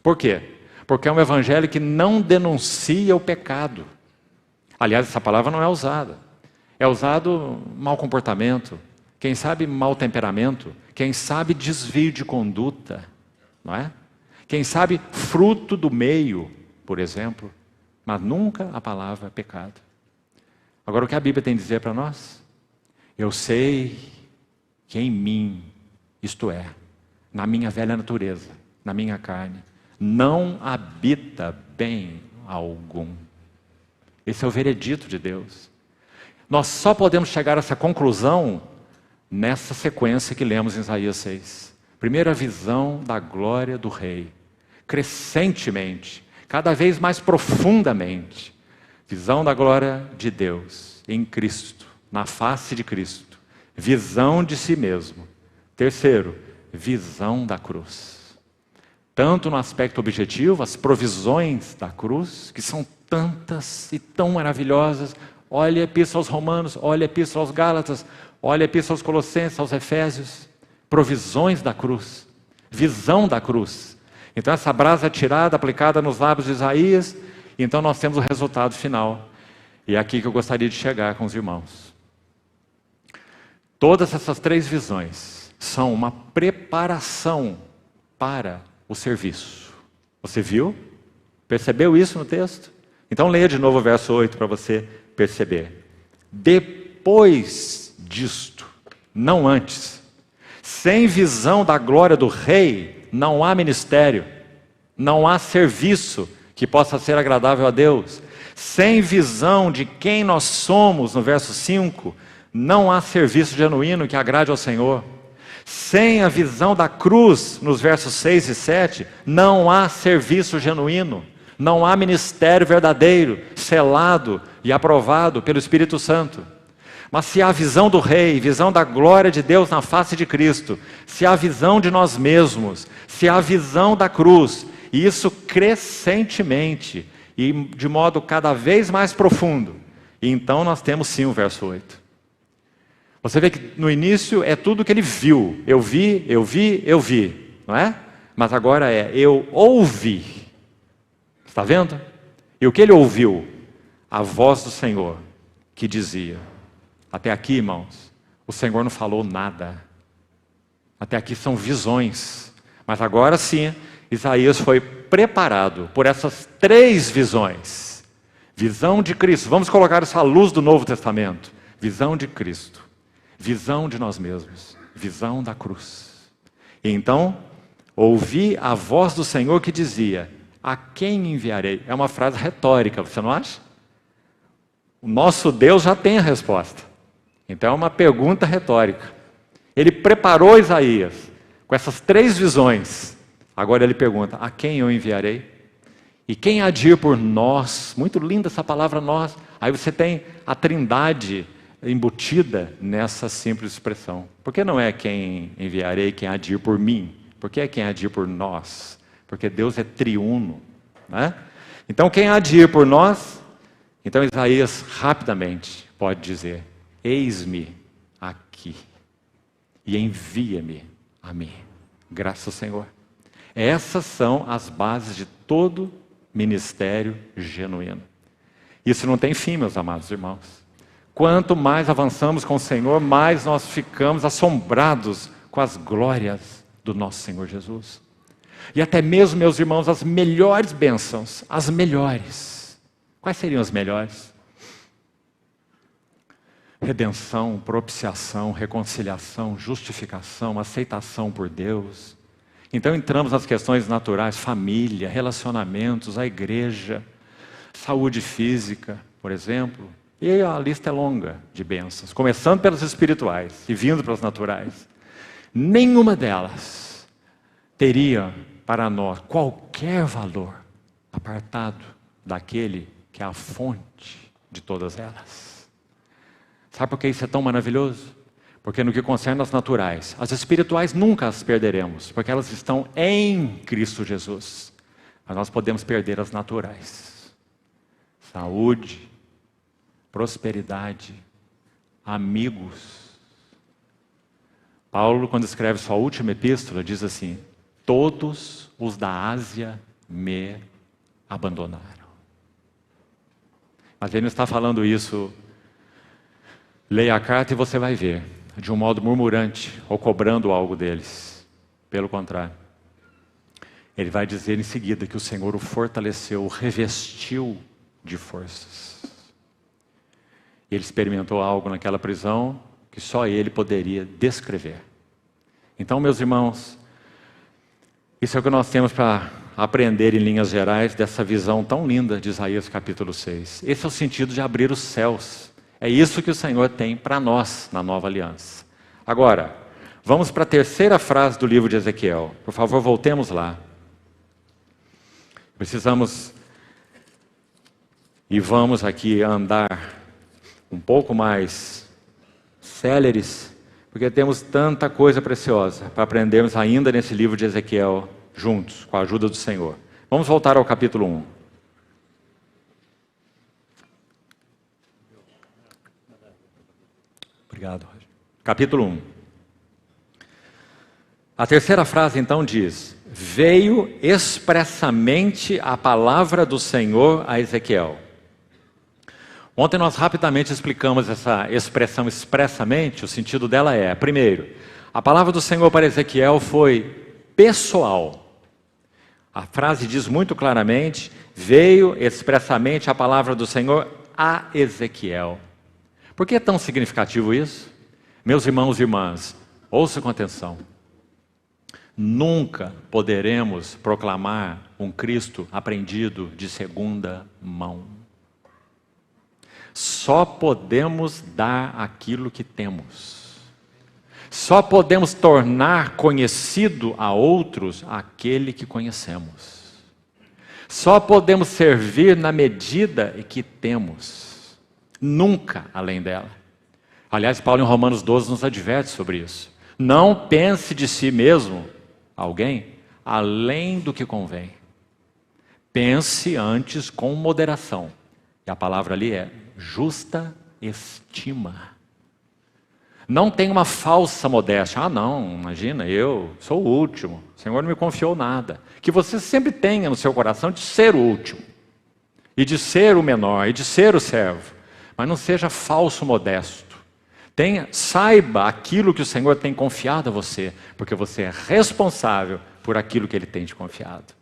[SPEAKER 1] Por quê? Porque é um evangelho que não denuncia o pecado. Aliás, essa palavra não é usada. É usado mau comportamento, quem sabe mau temperamento, quem sabe desvio de conduta, não é? Quem sabe fruto do meio, por exemplo, mas nunca a palavra pecado. Agora, o que a Bíblia tem a dizer para nós? Eu sei que em mim, isto é, na minha velha natureza, na minha carne, não habita bem algum. Esse é o veredito de Deus. Nós só podemos chegar a essa conclusão nessa sequência que lemos em Isaías 6. Primeiro, a visão da glória do Rei, crescentemente, cada vez mais profundamente. Visão da glória de Deus em Cristo, na face de Cristo. Visão de si mesmo. Terceiro, visão da cruz. Tanto no aspecto objetivo, as provisões da cruz, que são tantas e tão maravilhosas. Olha a Epístola aos Romanos, olha a Epístola aos Gálatas, olha a Epístola aos Colossenses, aos Efésios. Provisões da cruz, visão da cruz. Então essa brasa é tirada, aplicada nos lábios de Isaías, e então nós temos o resultado final. E é aqui que eu gostaria de chegar com os irmãos. Todas essas três visões são uma preparação para o serviço. Você viu? Percebeu isso no texto? Então leia de novo o verso 8 para você perceber. Depois disto, não antes, sem visão da glória do Rei, não há ministério, não há serviço que possa ser agradável a Deus. Sem visão de quem nós somos, no verso 5, não há serviço genuíno que agrade ao Senhor. Sem a visão da cruz, nos versos 6 e 7, não há serviço genuíno, não há ministério verdadeiro, selado e aprovado pelo Espírito Santo. Mas se há a visão do Rei, visão da glória de Deus na face de Cristo, se há a visão de nós mesmos, se há a visão da cruz, e isso crescentemente e de modo cada vez mais profundo, e então nós temos sim o verso 8. Você vê que no início é tudo que ele viu. Eu vi, eu vi, eu vi, não é? Mas agora é eu ouvi. Está vendo? E o que ele ouviu? A voz do Senhor que dizia. Até aqui, irmãos, o Senhor não falou nada. Até aqui são visões. Mas agora sim, Isaías foi preparado por essas 3 visões. Visão de Cristo. Vamos colocar isso à luz do Novo Testamento. Visão de Cristo. Visão de nós mesmos, visão da cruz. E então, ouvi a voz do Senhor que dizia, a quem enviarei? É uma frase retórica, você não acha? O nosso Deus já tem a resposta. Então é uma pergunta retórica. Ele preparou Isaías com essas 3 visões. Agora ele pergunta, a quem eu enviarei? E quem há de ir por nós? Muito linda essa palavra nós. Aí você tem a trindade embutida nessa simples expressão. Por que não é quem enviarei, quem há de ir por mim? Por que é quem há de ir por nós? Porque Deus é triuno, né? Então quem há de ir por nós? Então Isaías rapidamente pode dizer, eis-me aqui e envia-me a mim. Graças ao Senhor. Essas são as bases de todo ministério genuíno. Isso não tem fim, meus amados irmãos. Quanto mais avançamos com o Senhor, mais nós ficamos assombrados com as glórias do nosso Senhor Jesus. E até mesmo, meus irmãos, as melhores bênçãos, as melhores. Quais seriam as melhores? Redenção, propiciação, reconciliação, justificação, aceitação por Deus. Então entramos nas questões naturais, família, relacionamentos, a igreja, saúde física, por exemplo. E a lista é longa de bênçãos, começando pelas espirituais e vindo pelas naturais. Nenhuma delas teria para nós qualquer valor apartado daquele que é a fonte de todas elas. Sabe por que isso é tão maravilhoso? Porque no que concerne as naturais, as espirituais nunca as perderemos, porque elas estão em Cristo Jesus. Mas nós podemos perder as naturais. Saúde, prosperidade, amigos. Paulo, quando escreve sua última epístola, diz assim, todos os da Ásia me abandonaram. Mas ele não está falando isso, leia a carta e você vai ver, de um modo murmurante, ou cobrando algo deles. Pelo contrário. Ele vai dizer em seguida que o Senhor o fortaleceu, o revestiu de forças. Ele experimentou algo naquela prisão que só ele poderia descrever. Então, meus irmãos, isso é o que nós temos para aprender em linhas gerais dessa visão tão linda de Isaías capítulo 6. Esse é o sentido de abrir os céus. É isso que o Senhor tem para nós na nova aliança. Agora, vamos para a terceira frase do livro de Ezequiel. Por favor, voltemos lá. Precisamos e vamos aqui andar um pouco mais céleres, porque temos tanta coisa preciosa para aprendermos ainda nesse livro de Ezequiel, juntos, com a ajuda do Senhor. Vamos voltar ao capítulo 1. Obrigado, Roger. Capítulo 1. A terceira frase então diz, veio expressamente a palavra do Senhor a Ezequiel. Ontem nós rapidamente explicamos essa expressão expressamente, o sentido dela é, primeiro, a palavra do Senhor para Ezequiel foi pessoal. A frase diz muito claramente, veio expressamente a palavra do Senhor a Ezequiel. Por que é tão significativo isso? Meus irmãos e irmãs, ouçam com atenção. Nunca poderemos proclamar um Cristo aprendido de segunda mão. Só podemos dar aquilo que temos. Só podemos tornar conhecido a outros aquele que conhecemos. Só podemos servir na medida que temos, nunca além dela. Aliás, Paulo em Romanos 12 nos adverte sobre isso. Não pense de si mesmo, alguém, além do que convém. Pense antes com moderação. E a palavra ali é justa estima. Não tem uma falsa modéstia. Ah, não, imagina, eu sou o último. O Senhor não me confiou nada. Que você sempre tenha no seu coração de ser o último. E de ser o menor, e de ser o servo. Mas não seja falso modesto. Saiba aquilo que o Senhor tem confiado a você, porque você é responsável por aquilo que Ele tem te confiado.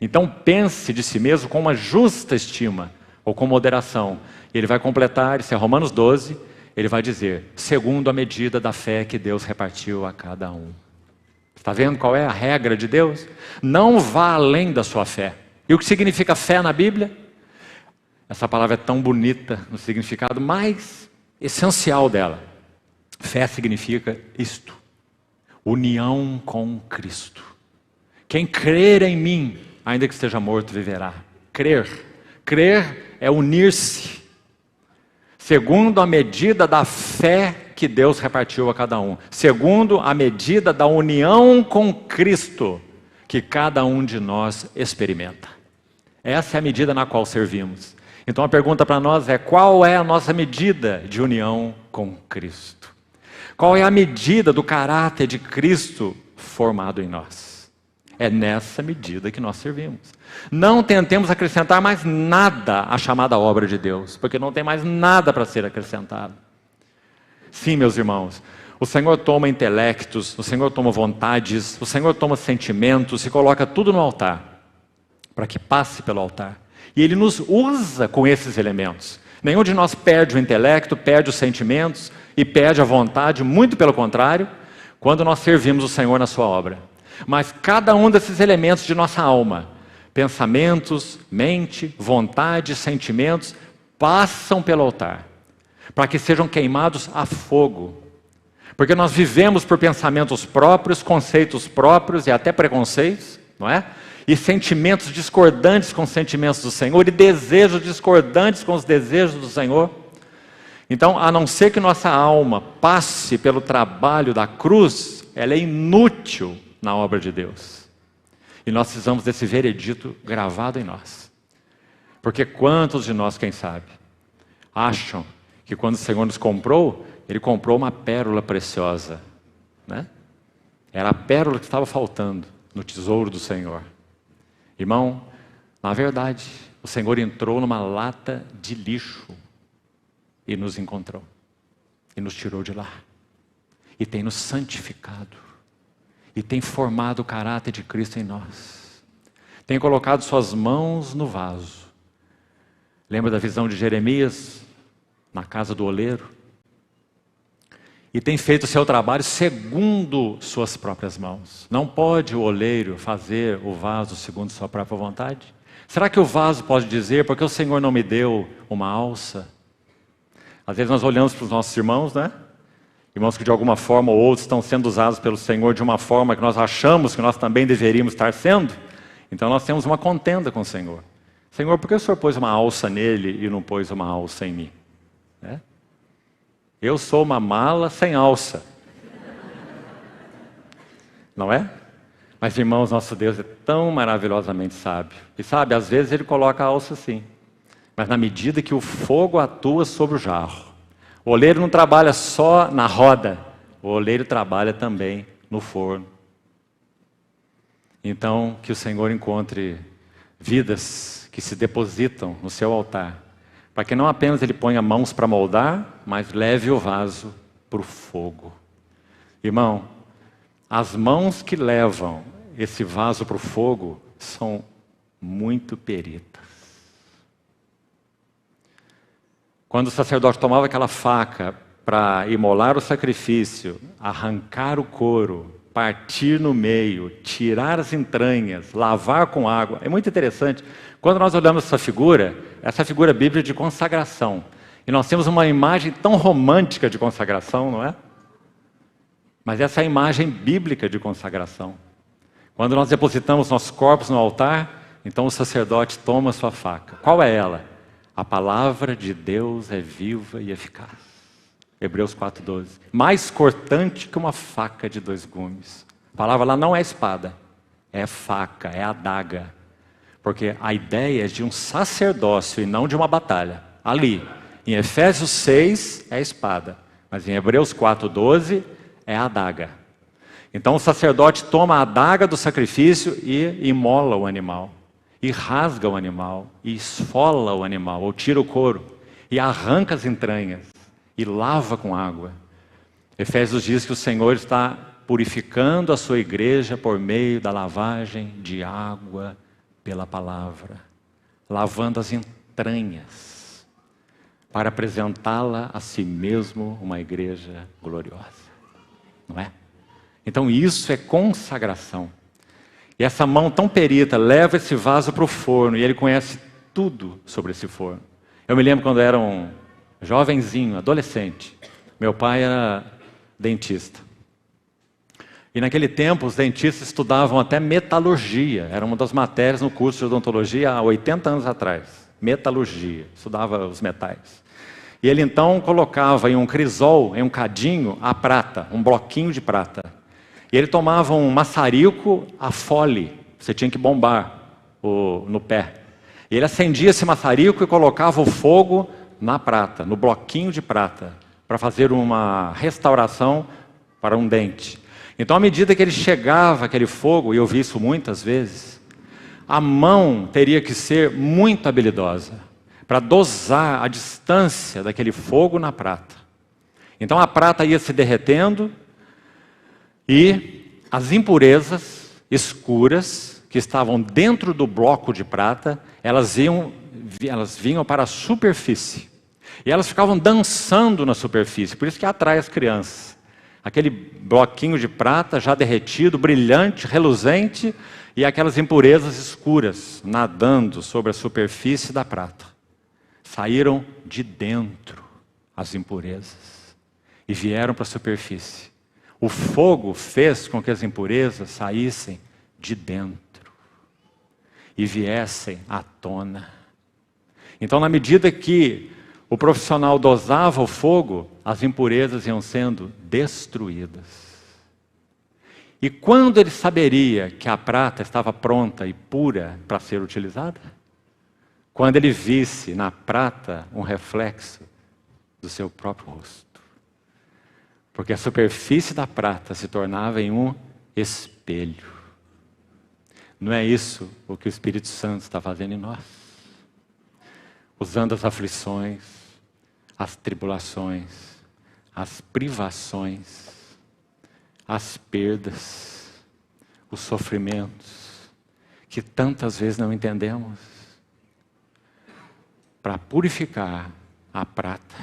[SPEAKER 1] Então pense de si mesmo com uma justa estima, ou com moderação. E Ele vai completar, isso é Romanos 12, Ele vai dizer, segundo a medida da fé que Deus repartiu a cada um. Está vendo qual é a regra de Deus? Não vá além da sua fé. E o que significa fé na Bíblia? Essa palavra é tão bonita no significado mais essencial dela. Fé significa isto: união com Cristo. Quem crer em mim, ainda que esteja morto, viverá. Crer é unir-se, segundo a medida da fé que Deus repartiu a cada um, segundo a medida da união com Cristo que cada um de nós experimenta. Essa é a medida na qual servimos. Então a pergunta para nós é: qual é a nossa medida de união com Cristo? Qual é a medida do caráter de Cristo formado em nós? É nessa medida que nós servimos. Não tentemos acrescentar mais nada à chamada obra de Deus, porque não tem mais nada para ser acrescentado. Sim, meus irmãos, o Senhor toma intelectos, o Senhor toma vontades, o Senhor toma sentimentos e coloca tudo no altar, para que passe pelo altar. E Ele nos usa com esses elementos. Nenhum de nós perde o intelecto, perde os sentimentos e perde a vontade, muito pelo contrário, quando nós servimos o Senhor na sua obra. Mas cada um desses elementos de nossa alma, pensamentos, mente, vontade, sentimentos, passam pelo altar, para que sejam queimados a fogo. Porque nós vivemos por pensamentos próprios, conceitos próprios e até preconceitos, não é? E sentimentos discordantes com os sentimentos do Senhor, e desejos discordantes com os desejos do Senhor. Então, a não ser que nossa alma passe pelo trabalho da cruz, ela é inútil na obra de Deus. E nós precisamos desse veredito gravado em nós. Porque quantos de nós, quem sabe, acham que quando o Senhor nos comprou, Ele comprou uma pérola preciosa, né? Era a pérola que estava faltando no tesouro do Senhor. Irmão, na verdade, o Senhor entrou numa lata de lixo e nos encontrou. E nos tirou de lá. E tem nos santificado. E tem formado o caráter de Cristo em nós. Tem colocado suas mãos no vaso. Lembra da visão de Jeremias na casa do oleiro? E tem feito o seu trabalho segundo suas próprias mãos. Não pode o oleiro fazer o vaso segundo sua própria vontade? Será que o vaso pode dizer, porque o Senhor não me deu uma alça? Às vezes nós olhamos para os nossos irmãos, né? Irmãos que de alguma forma ou outra estão sendo usados pelo Senhor de uma forma que nós achamos que nós também deveríamos estar sendo. Então nós temos uma contenda com o Senhor. Senhor, por que o Senhor pôs uma alça nele e não pôs uma alça em mim? Né? Eu sou uma mala sem alça. Não é? Mas, irmãos, nosso Deus é tão maravilhosamente sábio. E sabe, às vezes Ele coloca a alça sim. Mas na medida que o fogo atua sobre o jarro. O oleiro não trabalha só na roda. O oleiro trabalha também no forno. Então, que o Senhor encontre vidas que se depositam no seu altar. Para que não apenas Ele ponha mãos para moldar, mas leve o vaso para o fogo. Irmão, as mãos que levam esse vaso para o fogo são muito peritas. Quando o sacerdote tomava aquela faca para imolar o sacrifício, arrancar o couro, partir no meio, tirar as entranhas, lavar com água, é muito interessante. Quando nós olhamos essa figura bíblica de consagração, e nós temos uma imagem tão romântica de consagração, não é? Mas essa é a imagem bíblica de consagração. Quando nós depositamos nossos corpos no altar, então o sacerdote toma a sua faca. Qual é ela? A palavra de Deus é viva e eficaz. Hebreus 4:12. Mais cortante que uma faca de 2 gumes. A palavra lá não é espada, é faca, é adaga. Porque a ideia é de um sacerdócio e não de uma batalha. Ali, em Efésios 6 é a espada, mas em Hebreus 4:12 é a adaga. Então o sacerdote toma a adaga do sacrifício e imola o animal. E rasga o animal, e esfola o animal, ou tira o couro, e arranca as entranhas, e lava com água. Efésios diz que o Senhor está purificando a sua igreja por meio da lavagem de água pela palavra, lavando as entranhas, para apresentá-la a si mesmo uma igreja gloriosa. Não é? Então isso é consagração. E essa mão tão perita leva esse vaso para o forno e ele conhece tudo sobre esse forno. Eu me lembro quando eu era um jovenzinho, adolescente. Meu pai era dentista. E naquele tempo os dentistas estudavam até metalurgia. Era uma das matérias no curso de odontologia há 80 anos atrás. Metalurgia, estudava os metais. E ele então colocava em um crisol, em um cadinho, a prata, um bloquinho de prata. E ele tomava um maçarico a fole, você tinha que bombar no pé. E ele acendia esse maçarico e colocava o fogo na prata, no bloquinho de prata, para fazer uma restauração para um dente. Então, à medida que ele chegava aquele fogo, e eu vi isso muitas vezes, a mão teria que ser muito habilidosa para dosar a distância daquele fogo na prata. Então a prata ia se derretendo e as impurezas escuras que estavam dentro do bloco de prata, elas vinham para a superfície. E elas ficavam dançando na superfície, por isso que atrai as crianças. Aquele bloquinho de prata já derretido, brilhante, reluzente, e aquelas impurezas escuras nadando sobre a superfície da prata. Saíram de dentro as impurezas e vieram para a superfície. O fogo fez com que as impurezas saíssem de dentro e viessem à tona. Então, na medida que o profissional dosava o fogo, as impurezas iam sendo destruídas. E quando ele saberia que a prata estava pronta e pura para ser utilizada? Quando ele visse na prata um reflexo do seu próprio rosto. Porque a superfície da prata se tornava em um espelho. Não é isso o que o Espírito Santo está fazendo em nós? Usando as aflições, as tribulações, as privações, as perdas, os sofrimentos, que tantas vezes não entendemos, para purificar a prata,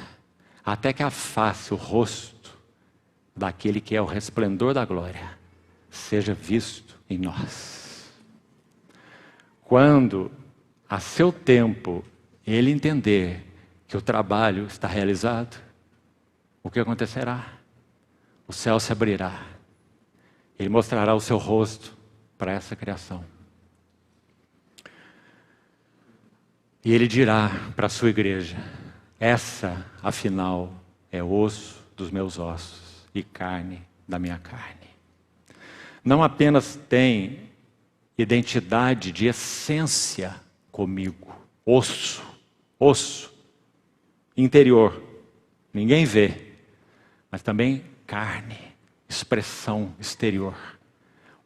[SPEAKER 1] até que a face, o rosto daquele que é o resplendor da glória, seja visto em nós. Quando, a seu tempo, ele entender que o trabalho está realizado, o que acontecerá? O céu se abrirá. Ele mostrará o seu rosto para essa criação. E ele dirá para a sua igreja: essa, afinal, é osso dos meus ossos e carne da minha carne. Não apenas tem identidade de essência comigo, osso, interior, ninguém vê, mas também carne, expressão exterior.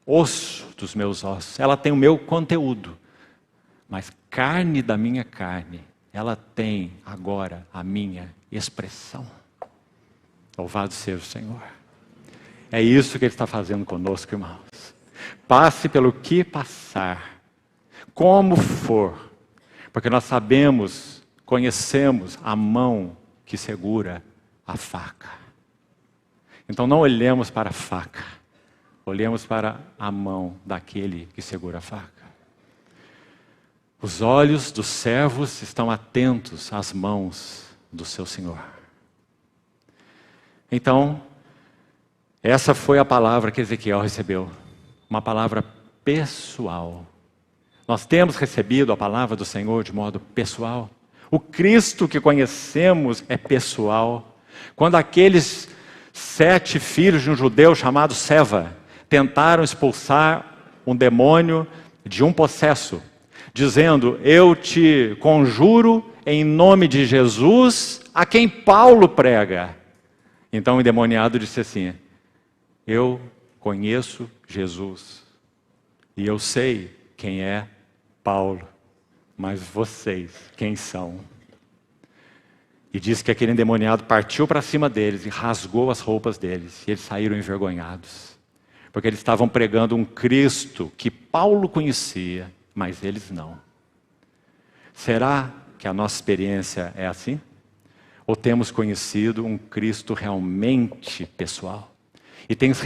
[SPEAKER 1] Osso dos meus ossos, ela tem o meu conteúdo, mas carne da minha carne, ela tem agora a minha expressão. Louvado seja o Senhor. É isso que Ele está fazendo conosco, irmãos. Passe pelo que passar, como for, porque nós sabemos, conhecemos a mão que segura a faca. Então não olhemos para a faca, olhemos para a mão daquele que segura a faca. Os olhos dos servos estão atentos às mãos do seu Senhor. Então, Essa foi a palavra que Ezequiel recebeu. Uma palavra pessoal. Nós temos recebido a palavra do Senhor de modo pessoal. O Cristo que conhecemos é pessoal. Quando aqueles 7 filhos de um judeu chamado Seva tentaram expulsar um demônio de um possesso, dizendo: eu te conjuro em nome de Jesus, a quem Paulo prega. Então o endemoniado disse assim: eu conheço Jesus e eu sei quem é Paulo, mas vocês, quem são? E diz que aquele endemoniado partiu para cima deles e rasgou as roupas deles, e eles saíram envergonhados, porque eles estavam pregando um Cristo que Paulo conhecia, mas eles não. Será que a nossa experiência é assim? Ou temos conhecido um Cristo realmente pessoal? E temos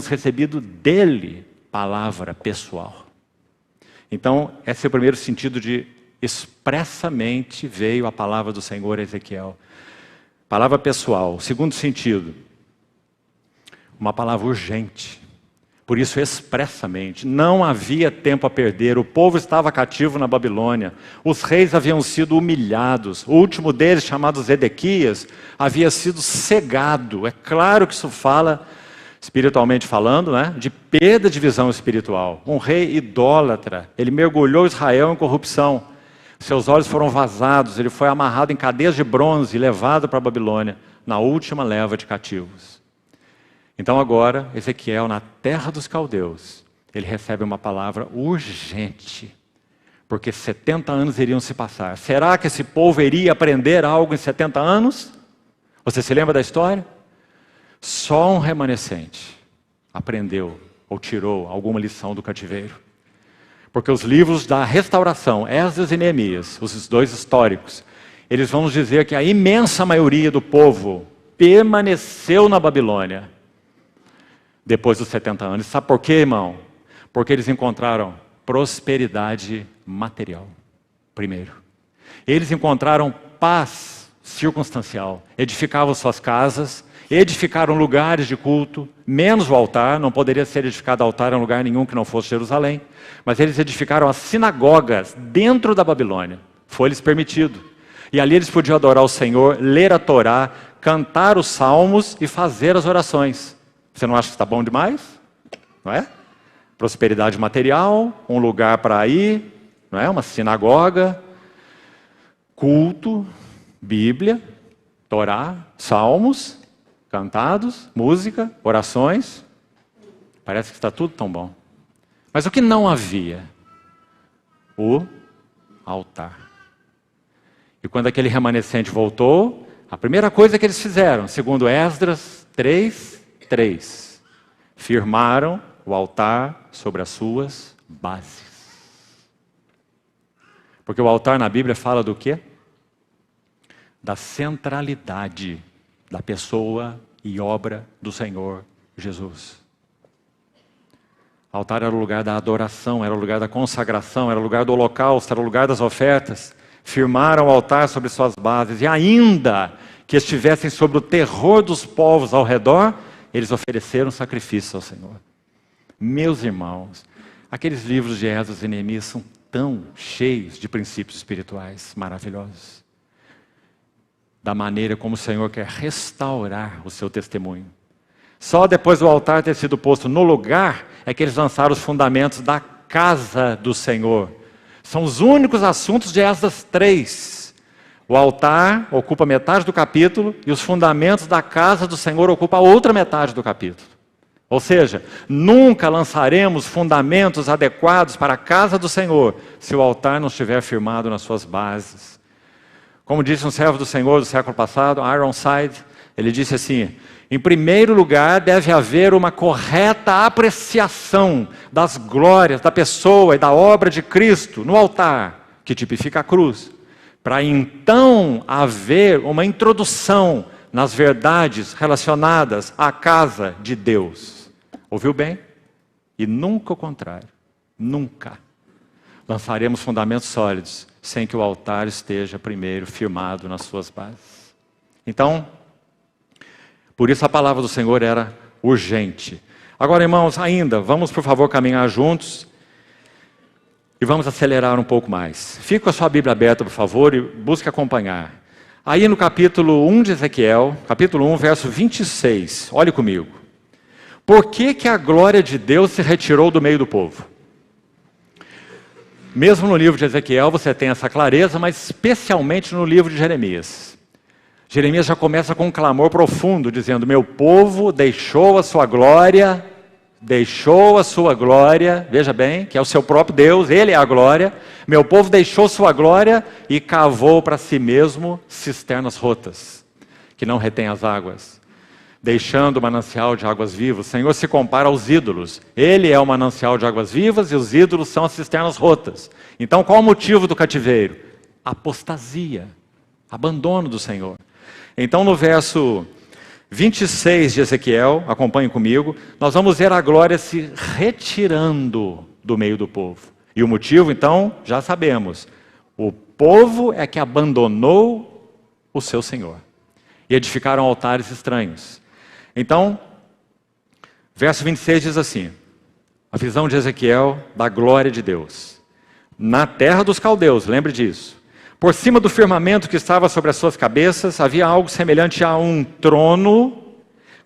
[SPEAKER 1] recebido dele palavra pessoal. Então, esse é o primeiro sentido de expressamente veio a palavra do Senhor a Ezequiel. Palavra pessoal. O segundo sentido, uma palavra urgente. Por isso, expressamente, não havia tempo a perder. O povo estava cativo na Babilônia. Os reis haviam sido humilhados. O último deles, chamado Zedequias, havia sido cegado. É claro que isso fala, espiritualmente falando, né, de perda de visão espiritual. Um rei idólatra, ele mergulhou Israel em corrupção. Seus olhos foram vazados, ele foi amarrado em cadeias de bronze e levado para a Babilônia, na última leva de cativos. Então agora, Ezequiel, na terra dos caldeus, ele recebe uma palavra urgente, porque 70 anos iriam se passar. Será que esse povo iria aprender algo em 70 anos? Você se lembra da história? Só um remanescente aprendeu ou tirou alguma lição do cativeiro. Porque os livros da restauração, Esdras e Neemias, os dois históricos, eles vão nos dizer que a imensa maioria do povo permaneceu na Babilônia depois dos 70 anos. Sabe por quê, irmão? Porque eles encontraram prosperidade material, primeiro. Eles encontraram paz circunstancial, edificavam suas casas, edificaram lugares de culto, menos o altar, não poderia ser edificado altar em lugar nenhum que não fosse Jerusalém, mas eles edificaram as sinagogas dentro da Babilônia, foi-lhes permitido. E ali eles podiam adorar o Senhor, ler a Torá, cantar os salmos e fazer as orações. Você não acha que está bom demais? Não é? Prosperidade material, um lugar para ir, não é? Uma sinagoga, culto, Bíblia, Torá, salmos cantados, música, orações. Parece que está tudo tão bom. Mas o que não havia? O altar. E quando aquele remanescente voltou, a primeira coisa que eles fizeram, segundo Esdras 3:3, firmaram o altar sobre as suas bases. Porque o altar na Bíblia fala do quê? Da centralidade da pessoa e obra do Senhor Jesus. O altar era o lugar da adoração, era o lugar da consagração, era o lugar do holocausto, era o lugar das ofertas. Firmaram o altar sobre suas bases, e ainda que estivessem sob o terror dos povos ao redor, eles ofereceram sacrifício ao Senhor. Meus irmãos, aqueles livros de Esdras e Neemias são tão cheios de princípios espirituais maravilhosos. Da maneira como o Senhor quer restaurar o seu testemunho. Só depois do altar ter sido posto no lugar, é que eles lançaram os fundamentos da casa do Senhor. São os únicos assuntos de Esdras 3. O altar ocupa metade do capítulo, e os fundamentos da casa do Senhor ocupam a outra metade do capítulo. Ou seja, nunca lançaremos fundamentos adequados para a casa do Senhor, se o altar não estiver firmado nas suas bases. Como disse um servo do Senhor do século passado, Ironside, ele disse assim: em primeiro lugar deve haver uma correta apreciação das glórias da pessoa e da obra de Cristo no altar, que tipifica a cruz, para então haver uma introdução nas verdades relacionadas à casa de Deus. Ouviu bem? E nunca o contrário. Nunca lançaremos fundamentos sólidos sem que o altar esteja primeiro firmado nas suas bases. Então, por isso a palavra do Senhor era urgente. Agora, irmãos, ainda, vamos por favor caminhar juntos e vamos acelerar um pouco mais. Fique com a sua Bíblia aberta, por favor, e busque acompanhar. Aí no capítulo 1 de Ezequiel, capítulo 1, verso 26, olhe comigo. Por que que a glória de Deus se retirou do meio do povo? Mesmo no livro de Ezequiel você tem essa clareza, mas especialmente no livro de Jeremias. Jeremias já começa com um clamor profundo, dizendo: meu povo deixou a sua glória, veja bem, que é o seu próprio Deus, Ele é a glória. Meu povo deixou sua glória e cavou para si mesmo cisternas rotas, que não retêm as águas, deixando o manancial de águas vivas. O Senhor se compara aos ídolos. Ele é o manancial de águas vivas e os ídolos são as cisternas rotas. Então qual o motivo do cativeiro? Apostasia, abandono do Senhor. Então no verso 26 de Ezequiel, acompanhe comigo, nós vamos ver a glória se retirando do meio do povo. E o motivo, então, já sabemos. O povo é que abandonou o seu Senhor e edificaram altares estranhos. Então, verso 26 diz assim, a visão de Ezequiel da glória de Deus. Na terra dos caldeus, lembre disso. Por cima do firmamento que estava sobre as suas cabeças, havia algo semelhante a um trono,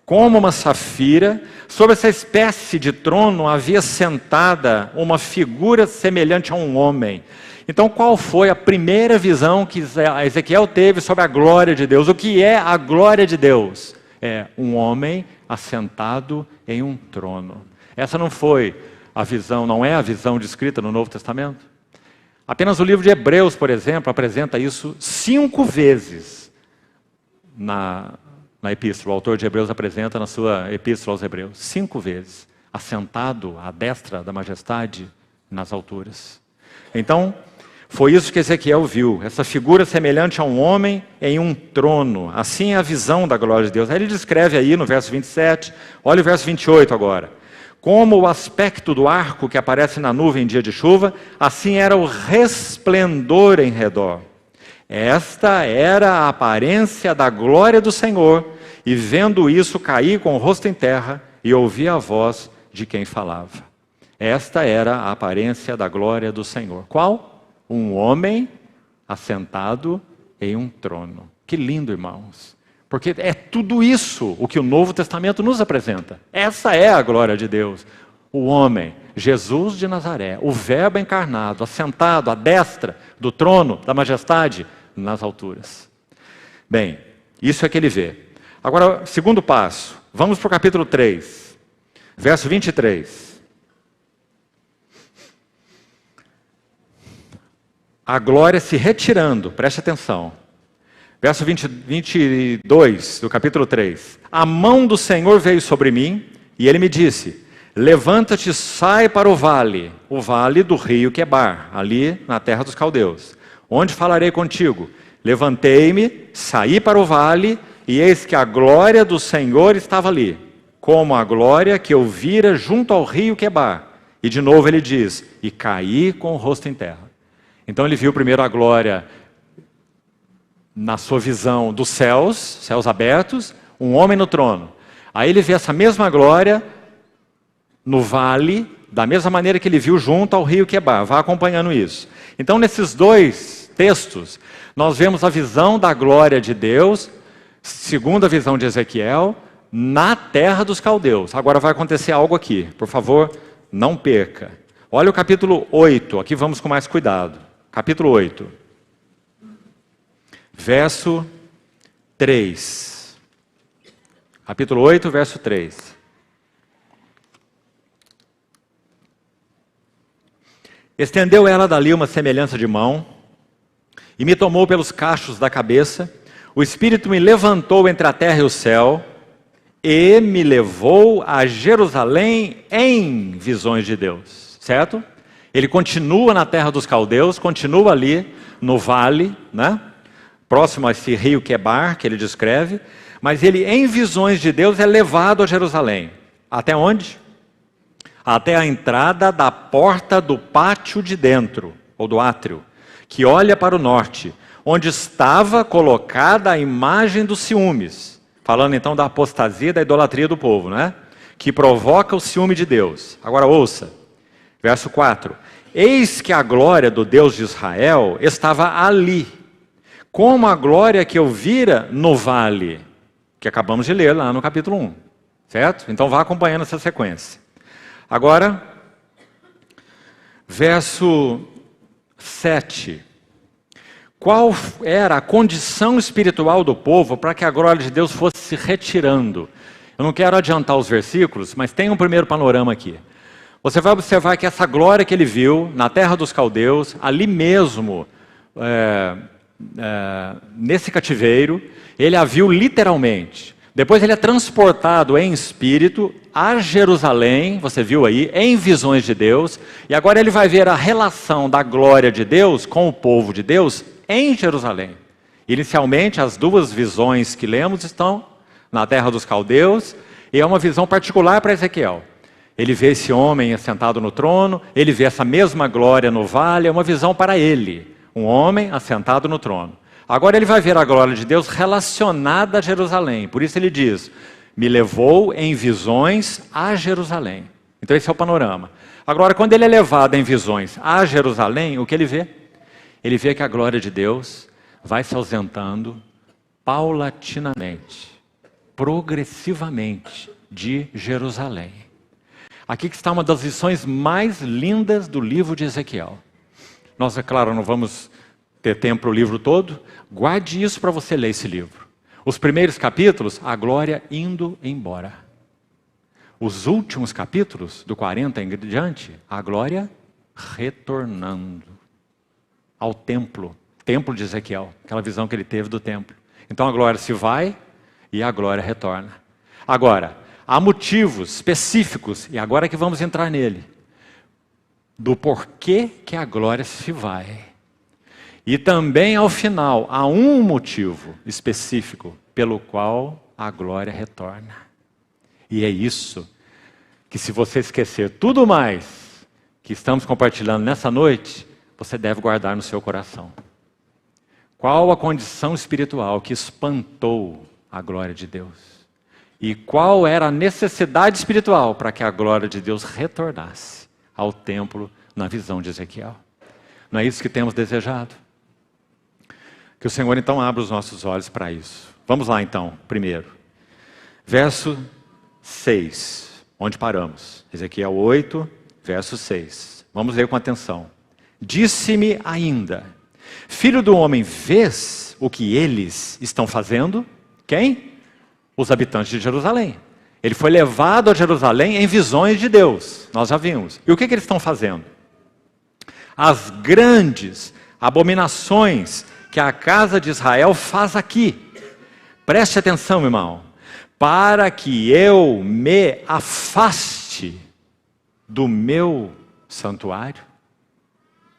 [SPEAKER 1] como uma safira. Sobre essa espécie de trono havia sentada uma figura semelhante a um homem. Então, qual foi a primeira visão que Ezequiel teve sobre a glória de Deus? O que é a glória de Deus? É um homem assentado em um trono. Essa não foi a visão, não é a visão descrita no Novo Testamento? Apenas o livro de Hebreus, por exemplo, apresenta isso 5 vezes na epístola. O autor de Hebreus apresenta na sua epístola aos Hebreus. 5 vezes. Assentado à destra da majestade nas alturas. Então, foi isso que Ezequiel viu. Essa figura semelhante a um homem em um trono. Assim é a visão da glória de Deus. Aí ele descreve aí no verso 27. Olha o verso 28 agora. Como o aspecto do arco que aparece na nuvem em dia de chuva, assim era o resplendor em redor. Esta era a aparência da glória do Senhor, e vendo isso caí com o rosto em terra e ouvi a voz de quem falava. Esta era a aparência da glória do Senhor. Qual? Um homem assentado em um trono. Que lindo, irmãos. Porque é tudo isso o que o Novo Testamento nos apresenta. Essa é a glória de Deus. O homem, Jesus de Nazaré, o Verbo encarnado, assentado à destra do trono da majestade nas alturas. Bem, isso é que ele vê. Agora, segundo passo, vamos para o capítulo 3, verso 23. A glória se retirando, preste atenção. Verso 22 do capítulo 3. A mão do Senhor veio sobre mim e ele me disse: levanta-te e sai para o vale do rio Quebar, ali na terra dos caldeus, onde falarei contigo. Levantei-me, saí para o vale e eis que a glória do Senhor estava ali, como a glória que eu vira junto ao rio Quebar. E de novo ele diz: e caí com o rosto em terra. Então ele viu primeiro a glória na sua visão dos céus abertos, um homem no trono. Aí ele vê essa mesma glória no vale, da mesma maneira que ele viu junto ao rio Quebar. Vá acompanhando isso. Então nesses 2 textos, nós vemos a visão da glória de Deus, segundo a visão de Ezequiel, na terra dos caldeus. Agora vai acontecer algo aqui, por favor, não perca. Olha o capítulo 8, aqui vamos com mais cuidado. Capítulo 8. Verso 3. Capítulo 8, verso 3. Estendeu ela dali uma semelhança de mão, e me tomou pelos cachos da cabeça, o Espírito me levantou entre a terra e o céu, e me levou a Jerusalém em visões de Deus. Certo? Ele continua na terra dos caldeus, continua ali no vale, né? Próximo a esse rio Quebar, que ele descreve, mas ele, em visões de Deus, é levado a Jerusalém. Até onde? Até a entrada da porta do pátio de dentro, ou do átrio, que olha para o norte, onde estava colocada a imagem dos ciúmes. Falando então da apostasia, da idolatria do povo, né? que provoca o ciúme de Deus. Agora ouça, verso 4. Eis que a glória do Deus de Israel estava ali, como a glória que eu vira no vale, que acabamos de ler lá no capítulo 1, certo? Então vá acompanhando essa sequência. Agora, verso 7. Qual era a condição espiritual do povo para que a glória de Deus fosse se retirando? Eu não quero adiantar os versículos, mas tem um primeiro panorama aqui. Você vai observar que essa glória que ele viu na terra dos caldeus, ali mesmo, nesse cativeiro, ele a viu literalmente. Depois ele é transportado em espírito a Jerusalém, você viu aí, em visões de Deus, e agora ele vai ver a relação da glória de Deus com o povo de Deus em Jerusalém. Inicialmente, as duas visões que lemos estão na terra dos caldeus, e é uma visão particular para Ezequiel. Ele vê esse homem assentado no trono, ele vê essa mesma glória no vale, é uma visão para ele, um homem assentado no trono. Agora ele vai ver a glória de Deus relacionada a Jerusalém, por isso ele diz, me levou em visões a Jerusalém. Então esse é o panorama. Agora, quando ele é levado em visões a Jerusalém, o que ele vê? Ele vê que a glória de Deus vai se ausentando paulatinamente, progressivamente de Jerusalém. Aqui que está uma das lições mais lindas do livro de Ezequiel. Nós, é claro, não vamos ter tempo para o livro todo, guarde isso para você ler esse livro. Os primeiros capítulos, a glória indo embora. Os últimos capítulos, do 40 em diante, a glória retornando ao templo de Ezequiel, aquela visão que ele teve do templo. Então a glória se vai e a glória retorna. Agora, há motivos específicos, e agora que vamos entrar nele, do porquê que a glória se vai. E também, ao final, há um motivo específico pelo qual a glória retorna. E é isso que, se você esquecer tudo mais que estamos compartilhando nessa noite, você deve guardar no seu coração. Qual a condição espiritual que espantou a glória de Deus? E qual era a necessidade espiritual para que a glória de Deus retornasse ao templo na visão de Ezequiel? Não é isso que temos desejado? Que o Senhor então abra os nossos olhos para isso. Vamos lá então, primeiro. Verso 6, onde paramos? Ezequiel 8, verso 6. Vamos ler com atenção. Disse-me ainda, filho do homem, vês o que eles estão fazendo? Quem? Os habitantes de Jerusalém. Ele foi levado a Jerusalém em visões de Deus, nós já vimos. E o que eles estão fazendo? As grandes abominações que a casa de Israel faz aqui. Preste atenção, irmão. Para que eu me afaste do meu santuário.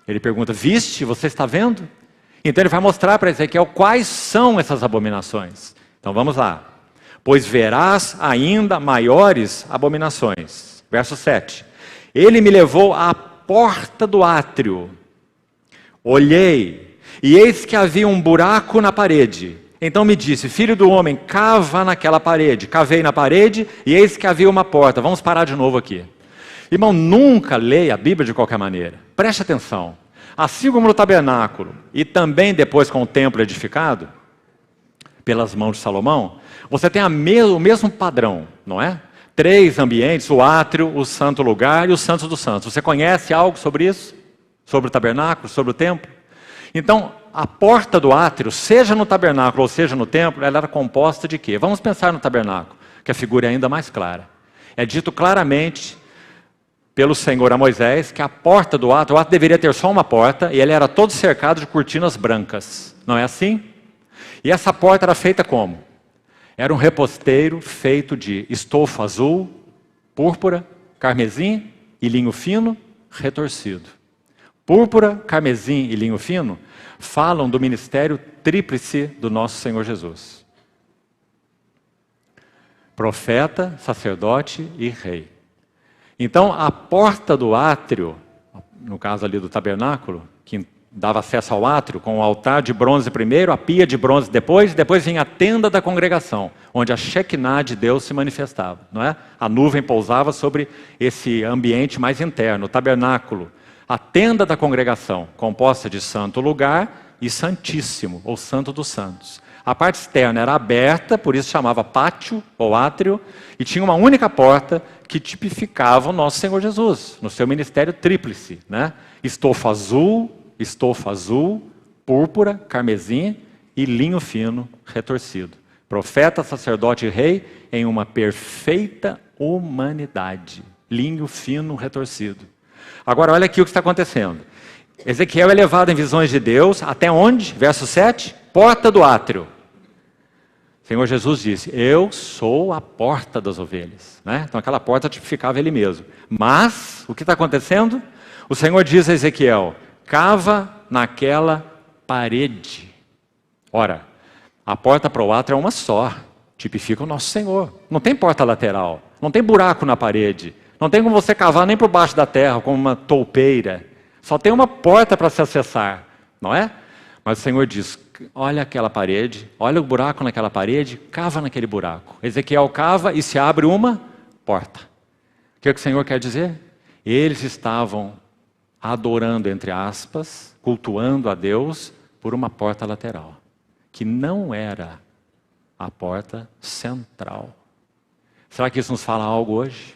[SPEAKER 1] Ele pergunta, viste, você está vendo? Então ele vai mostrar para Ezequiel quais são essas abominações. Então vamos lá. Pois verás ainda maiores abominações. Verso 7. Ele me levou à porta do átrio. Olhei, e eis que havia um buraco na parede. Então me disse, filho do homem, cava naquela parede. Cavei na parede, e eis que havia uma porta. Vamos parar de novo aqui. Irmão, nunca leia a Bíblia de qualquer maneira. Preste atenção. Assim como no tabernáculo, e também depois com o templo edificado, pelas mãos de Salomão, você tem o mesmo padrão, não é? 3 ambientes, o átrio, o santo lugar e o santo dos santos. Você conhece algo sobre isso? Sobre o tabernáculo, sobre o templo? Então, a porta do átrio, seja no tabernáculo ou seja no templo, ela era composta de quê? Vamos pensar no tabernáculo, que a figura é ainda mais clara. É dito claramente pelo Senhor a Moisés que a porta do átrio, o átrio deveria ter só uma porta, e ele era todo cercado de cortinas brancas. Não é assim? E essa porta era feita como? Era um reposteiro feito de estofo azul, púrpura, carmesim e linho fino retorcido. Púrpura, carmesim e linho fino falam do ministério tríplice do nosso Senhor Jesus. Profeta, sacerdote e rei. Então, a porta do átrio, no caso ali do tabernáculo, que dava acesso ao átrio, com o altar de bronze primeiro, a pia de bronze depois vinha a tenda da congregação, onde a Shekinah de Deus se manifestava, não é? A nuvem pousava sobre esse ambiente mais interno, o tabernáculo, a tenda da congregação, composta de santo lugar e santíssimo, ou santo dos santos. A parte externa era aberta, por isso chamava pátio ou átrio, e tinha uma única porta que tipificava o nosso Senhor Jesus, no seu ministério tríplice, né? Estofa azul, púrpura, carmesim e linho fino retorcido. Profeta, sacerdote e rei em uma perfeita humanidade. Linho fino retorcido. Agora olha aqui o que está acontecendo. Ezequiel é levado em visões de Deus, até onde? Verso 7, porta do átrio. Senhor Jesus disse, eu sou a porta das ovelhas. Né? Então aquela porta tipificava ele mesmo. Mas, o que está acontecendo? O Senhor diz a Ezequiel, cava naquela parede. Ora, a porta para o átrio é uma só, tipifica o nosso Senhor. Não tem porta lateral, não tem buraco na parede, não tem como você cavar nem por baixo da terra, como uma toupeira. Só tem uma porta para se acessar, não é? Mas o Senhor diz, olha aquela parede, olha o buraco naquela parede, cava naquele buraco. Ezequiel cava e se abre uma porta. O que o Senhor quer dizer? Eles estavam adorando, entre aspas, cultuando a Deus por uma porta lateral, que não era a porta central. Será que isso nos fala algo hoje?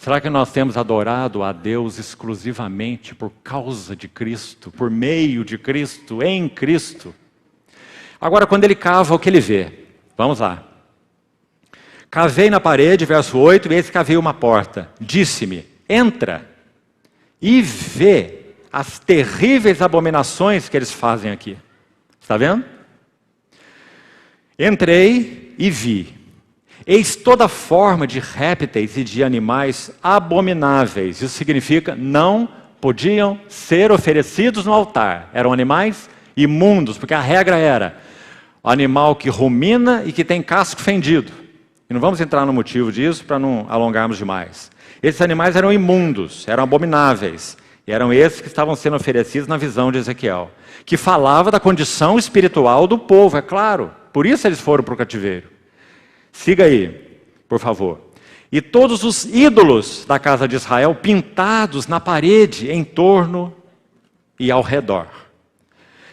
[SPEAKER 1] Será que nós temos adorado a Deus exclusivamente por causa de Cristo, por meio de Cristo, em Cristo? Agora, quando ele cava, o que ele vê? Vamos lá. Cavei na parede, verso 8, e eis que cavei uma porta. Disse-me, entra e vê as terríveis abominações que eles fazem aqui. Está vendo? Entrei e vi. Eis toda forma de répteis e de animais abomináveis. Isso significa não podiam ser oferecidos no altar. Eram animais imundos, porque a regra era animal que rumina e que tem casco fendido. E não vamos entrar no motivo disso para não alongarmos demais. Esses animais eram imundos, eram abomináveis. E eram esses que estavam sendo oferecidos na visão de Ezequiel, que falava da condição espiritual do povo, é claro. Por isso eles foram para o cativeiro. Siga aí, por favor. E todos os ídolos da casa de Israel pintados na parede, em torno e ao redor.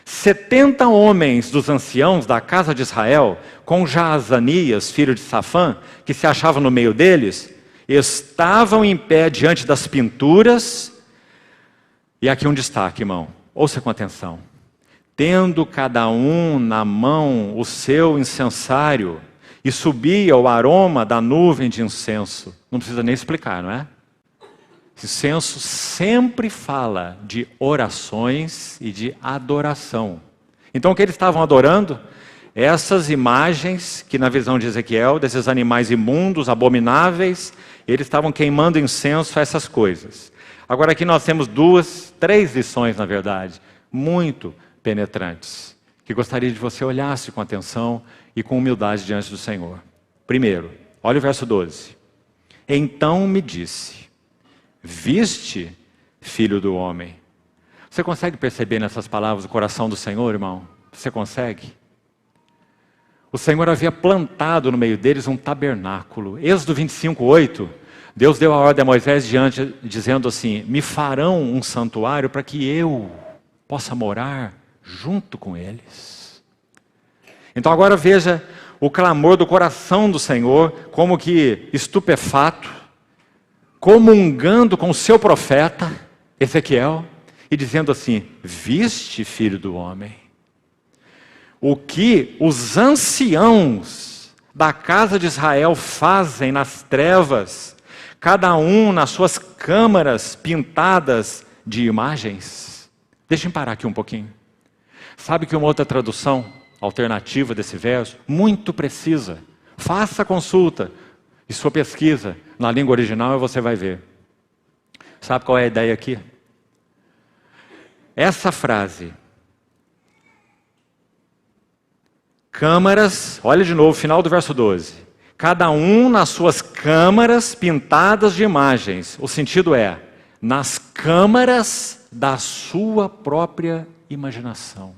[SPEAKER 1] 70 homens dos anciãos da casa de Israel, com Jaazanias, filho de Safã, que se achava no meio deles, estavam em pé diante das pinturas. E aqui um destaque, irmão. Ouça com atenção. Tendo cada um na mão o seu incensário, e subia o aroma da nuvem de incenso. Não precisa nem explicar, não é? Incenso sempre fala de orações e de adoração. Então o que eles estavam adorando? Essas imagens que na visão de Ezequiel, desses animais imundos, abomináveis, eles estavam queimando incenso a essas coisas. Agora aqui nós temos três lições, na verdade, muito penetrantes, que gostaria de que você olhasse com atenção e com humildade diante do Senhor. Primeiro, olha o verso 12. Então me disse, viste, filho do homem? Você consegue perceber nessas palavras o coração do Senhor, irmão? Você consegue? O Senhor havia plantado no meio deles um tabernáculo. Êxodo 25:8, Deus deu a ordem a Moisés diante, dizendo assim, me farão um santuário para que eu possa morar junto com eles. Então agora veja o clamor do coração do Senhor, como que estupefato, comungando com o seu profeta, Ezequiel, e dizendo assim, viste, filho do homem, o que os anciãos da casa de Israel fazem nas trevas, cada um nas suas câmaras pintadas de imagens? Deixem parar aqui um pouquinho. Sabe que uma outra tradução alternativa desse verso, muito precisa. Faça a consulta e sua pesquisa na língua original e você vai ver. Sabe qual é a ideia aqui? Essa frase, câmaras, olha de novo, final do verso 12. Cada um nas suas câmaras pintadas de imagens. O sentido é, nas câmaras da sua própria imaginação.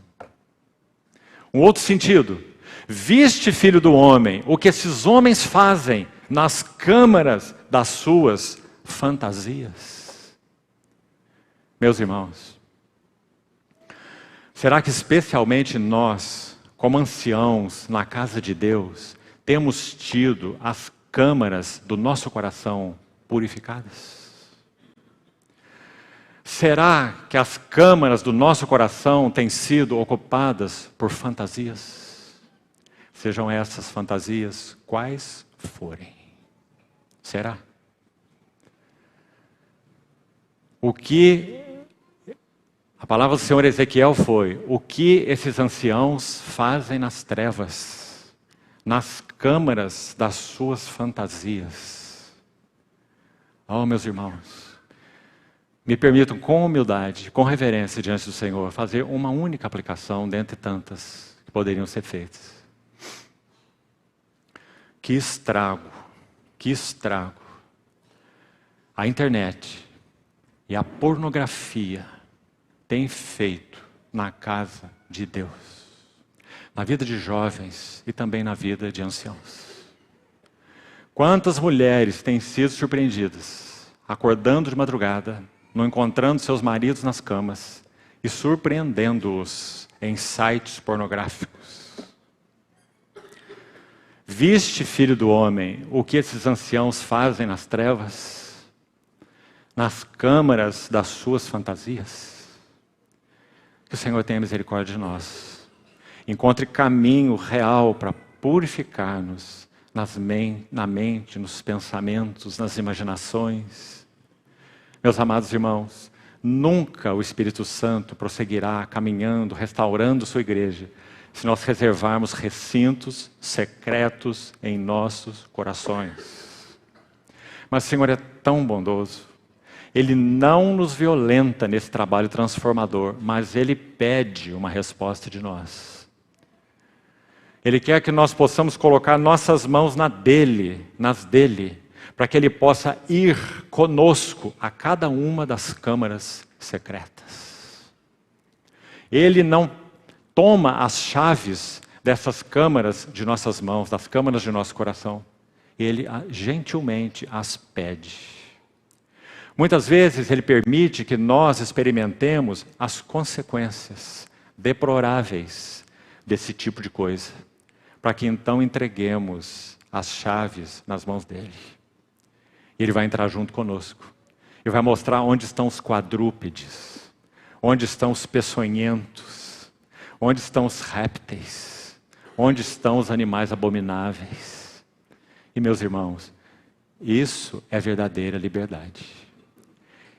[SPEAKER 1] Um outro sentido, viste, filho do homem, o que esses homens fazem nas câmaras das suas fantasias. Meus irmãos, será que especialmente nós, como anciãos na casa de Deus, temos tido as câmaras do nosso coração purificadas? Será que as câmaras do nosso coração têm sido ocupadas por fantasias? Sejam essas fantasias quais forem. Será? O que a palavra do Senhor Ezequiel foi: o que esses anciãos fazem nas trevas, nas câmaras das suas fantasias. Oh, meus irmãos, me permitam com humildade, com reverência diante do Senhor, fazer uma única aplicação dentre tantas que poderiam ser feitas. Que estrago a internet e a pornografia têm feito na casa de Deus, na vida de jovens e também na vida de anciãos. Quantas mulheres têm sido surpreendidas, acordando de madrugada, não encontrando seus maridos nas camas e surpreendendo-os em sites pornográficos. Viste, filho do homem, o que esses anciãos fazem nas trevas, nas câmaras das suas fantasias? Que o Senhor tenha misericórdia de nós. Encontre caminho real para purificar-nos na mente, nos pensamentos, nas imaginações. Meus amados irmãos, nunca o Espírito Santo prosseguirá caminhando, restaurando sua igreja, se nós reservarmos recintos secretos em nossos corações. Mas o Senhor é tão bondoso. Ele não nos violenta nesse trabalho transformador, mas Ele pede uma resposta de nós. Ele quer que nós possamos colocar nossas mãos nas dele, para que Ele possa ir conosco a cada uma das câmaras secretas. Ele não toma as chaves dessas câmaras de nossas mãos, das câmaras de nosso coração. Ele gentilmente as pede. Muitas vezes Ele permite que nós experimentemos as consequências deploráveis desse tipo de coisa, para que então entreguemos as chaves nas mãos dEle. Ele vai entrar junto conosco. Ele vai mostrar onde estão os quadrúpedes, onde estão os peçonhentos, onde estão os répteis, onde estão os animais abomináveis. E meus irmãos, isso é verdadeira liberdade.